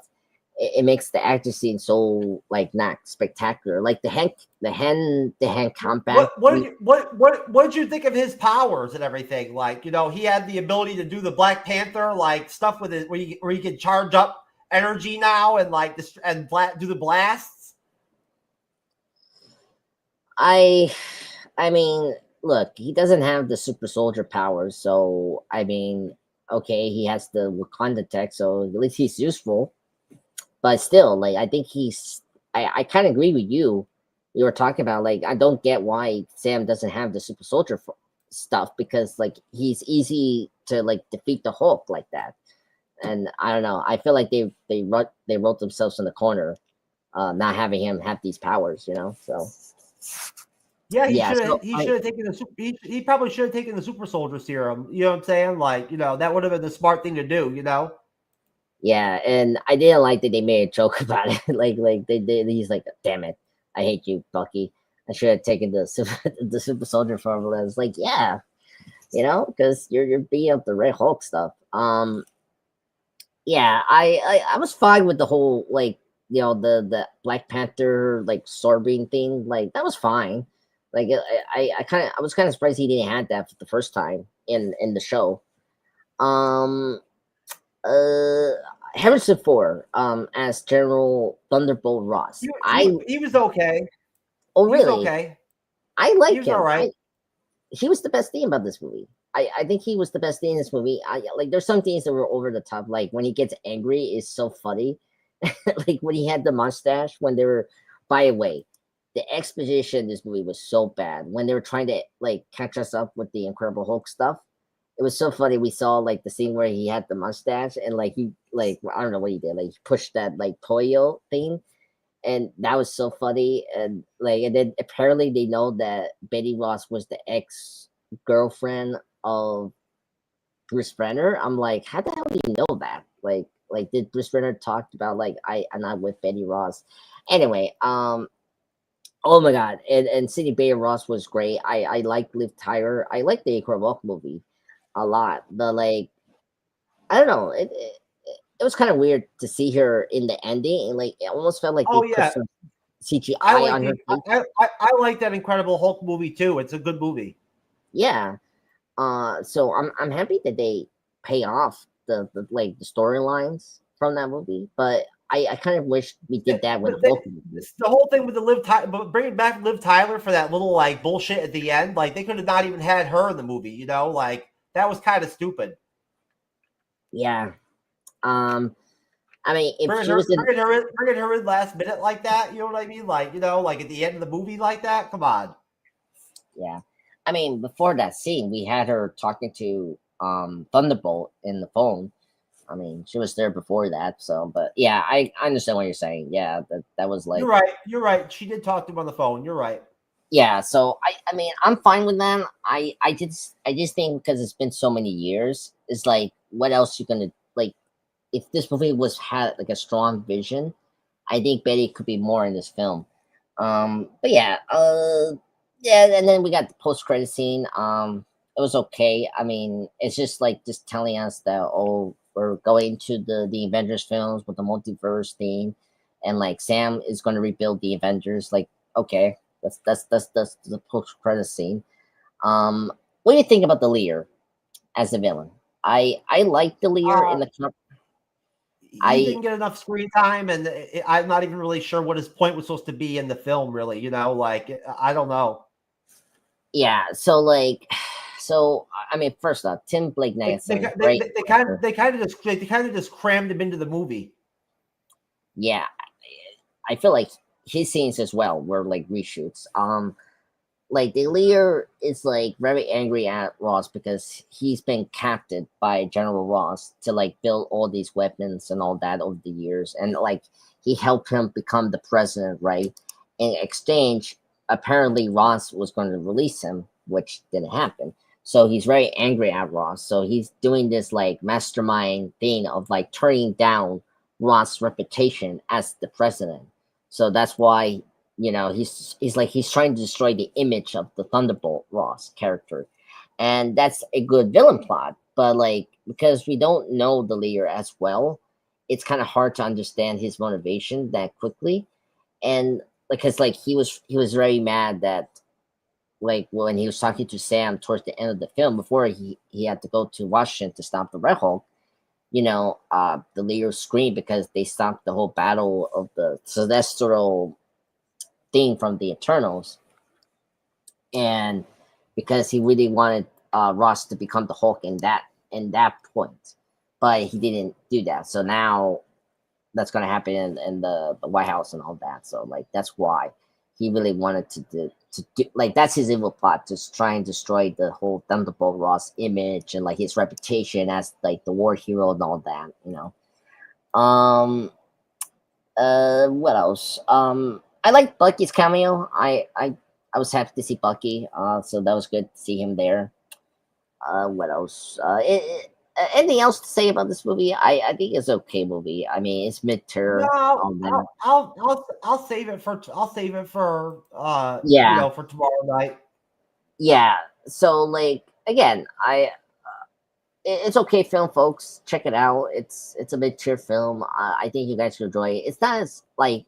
It makes the action scene so like not spectacular. Like the hand combat. What did you think of his powers and everything? Like he had the ability to do the Black Panther like stuff with it, where he can charge up energy now and like this and do the blasts. I mean, look, he doesn't have the super soldier powers, so I mean, okay, he has the Wakanda tech, so at least he's useful. But still, like, I think I kind of agree with you. You were talking about like I don't get why Sam doesn't have the super soldier stuff because like he's easy to like defeat the Hulk like that. And I don't know. I feel like they wrote themselves in the corner, not having him have these powers. So. Yeah, Yeah, so he should have taken the he probably should have taken the super soldier serum. You know what I'm saying? Like, that would have been the smart thing to do, yeah, and I didn't like that they made a joke about it. like he's like, damn it, I hate you, Bucky. I should have taken the the super soldier formula. It's like, yeah, because you're beating up the Red Hulk stuff. Yeah, I was fine with the whole like the Black Panther like sorbing thing. Like that was fine. Like I was kind of surprised he didn't have that for the first time in the show. Um, uh, Harrison Ford as General Thunderbolt Ross. He was okay. Oh He was really? okay. I He like was all him. right. He was the best thing about this movie. I think he was the best thing in this movie. Like there's some things that were over the top. Like when he gets angry is so funny. Like when he had the mustache when they were. By the way, the exposition in this movie was so bad when they were trying to like catch us up with the Incredible Hulk stuff. It was so funny. We saw like the scene where he had the mustache and like he like I don't know what he did. Like he pushed that like Toyo thing, and that was so funny. And then apparently they know that Betty Ross was the ex girlfriend of Bruce Brenner. I'm like, how the hell do you know that? Like did Bruce Brenner talk about like I'm not with Betty Ross? Anyway, oh my god, and Sidney Bayer Ross was great. I like Liv Tyler. I like the Incredible movie a lot, but like I don't know, it was kind of weird to see her in the ending, and like it almost felt like they Oh put yeah. some CGI on her face. I like that Incredible Hulk movie too. It's a good movie. Yeah, so I'm happy that they pay off the like the storylines from that movie, but I kind of wish we did that with Hulk movie. The whole thing with the Liv Tyler, but bringing back Liv Tyler for that little like bullshit at the end, like they could have not even had her in the movie. Like that was kind of stupid. Yeah. I mean, if Bringing she her, was in, bringing her in last minute like that. You know what I mean? Like like at the end of the movie like that. Come on. yeah. I mean, before that scene, we had her talking to Thunderbolt in the phone. I mean, she was there before that, so but yeah, I understand what you're saying. Yeah, that was like You're right. You're right. She did talk to him on the phone. You're right. yeah, so I mean I'm fine with that. I just think because it's been so many years It's like, what else you gonna like? If this movie was had like a strong vision, I think Betty could be more in this film. But yeah, yeah, and then we got the post credit scene. It was okay. I mean, it's just like just telling us that, oh, we're going to the Avengers films with the multiverse theme, and like Sam is going to rebuild the Avengers. Like, okay, that's the post credit scene. What do you think about the Lear as the villain? I like the Lear Uh, in the he I didn't get enough screen time, and I'm not even really sure what his point was supposed to be in the film. Really, like I don't know. Yeah, so like, so I mean, first off, Tim Blake They they Nelson, they, great they kind actor. of they kind of just crammed him into the movie. Yeah, I feel like his scenes as well were like reshoots. Like the leader is like very angry at Ross because he's been captured by General Ross to like build all these weapons and all that over the years, and like he helped him become the president, right? In exchange, apparently Ross was going to release him, which didn't happen. So he's very angry at Ross. So he's doing this like mastermind thing of like turning down Ross' reputation as the president. So that's why he's like he's trying to destroy the image of the Thunderbolt Ross character, and that's a good villain plot. But like because we don't know the leader as well, it's kind of hard to understand his motivation that quickly. And because like he was very mad that like when he was talking to Sam towards the end of the film before he had to go to Washington to stop the Red Hulk. The leader screamed because they stopped the whole battle of the celestial thing from the Eternals, and because he really wanted Ross to become the Hulk in that point, but he didn't do that. So now that's going to happen in the White House and all that. So like that's why he really wanted to do like that's his evil plot, to try and destroy the whole Thunderbolt Ross image and like his reputation as like the war hero and all that. Um, what else? I like Bucky's cameo. I was happy to see Bucky. So that was good to see him there. What else? Anything else to say about this movie? I think it's okay movie. I mean, it's mid tier. No, Then I'll save it for yeah, for tomorrow night. yeah. So like again, it's okay film, folks. Check it out. It's a mid tier film. I think you guys will enjoy it. It's not as like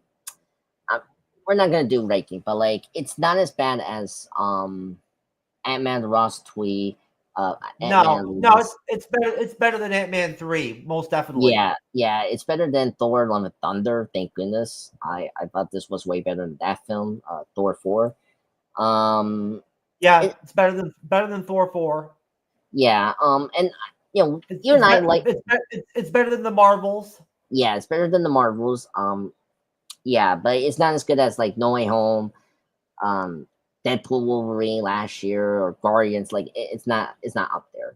uh, we're not gonna do ranking, but like it's not as bad as Ant-Man the Ross Twee, No, Ant-Man. no, it's better than Ant-Man 3, most definitely. Yeah, yeah, it's better than Thor: Love and Thunder. Thank goodness. I thought this was way better than that film, Thor 4. Um, Yeah, it, it's better than Thor 4. yeah, and It's you it's and I better like, it's better than the Marvels. yeah, it's better than the Marvels. Yeah, but it's not as good as like No Way Home, um, Deadpool, Wolverine last year, or Guardians. Like it's not up there.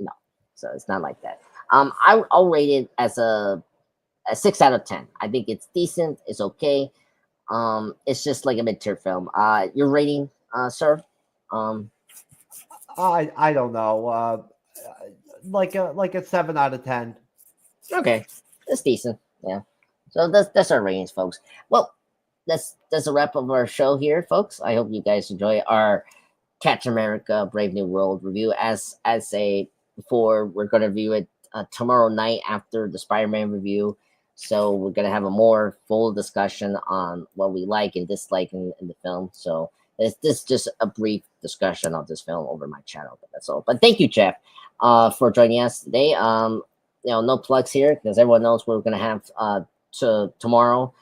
No, so it's not like that. I'll rate it as a 6 out of 10. I think it's decent. It's okay. It's just like a mid-tier film. Your rating, sir? Um, I don't know. Like a 7 out of 10. okay, it's decent. Yeah. So that's our ratings, folks. Well, that's a wrap of our show here, folks. I hope you guys enjoy our Catch America Brave New World review. As a before, we're gonna review it tomorrow night after the Spider-Man review. So we're gonna have a more full discussion on what we like and dislike in the film. So this is just a brief discussion of this film over my channel, but that's all. But thank you, Jeff, for joining us today. No plugs here because everyone knows what we're gonna have tomorrow,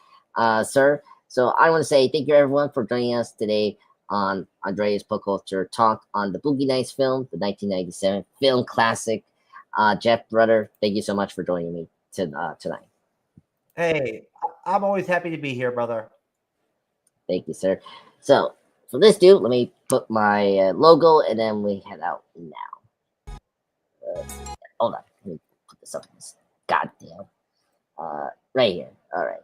sir. So I want to say thank you everyone for joining us today on Andreas Pop Culture Talk on the Boogie Nights film, the 1997 film classic. Jeff, brother, thank you so much for joining me tonight. Hey, I'm always happy to be here, brother. Thank you, sir. So for this dude, let me put my logo and then we head out now. Hold on, let me put this up. Goddamn. Right here. All right.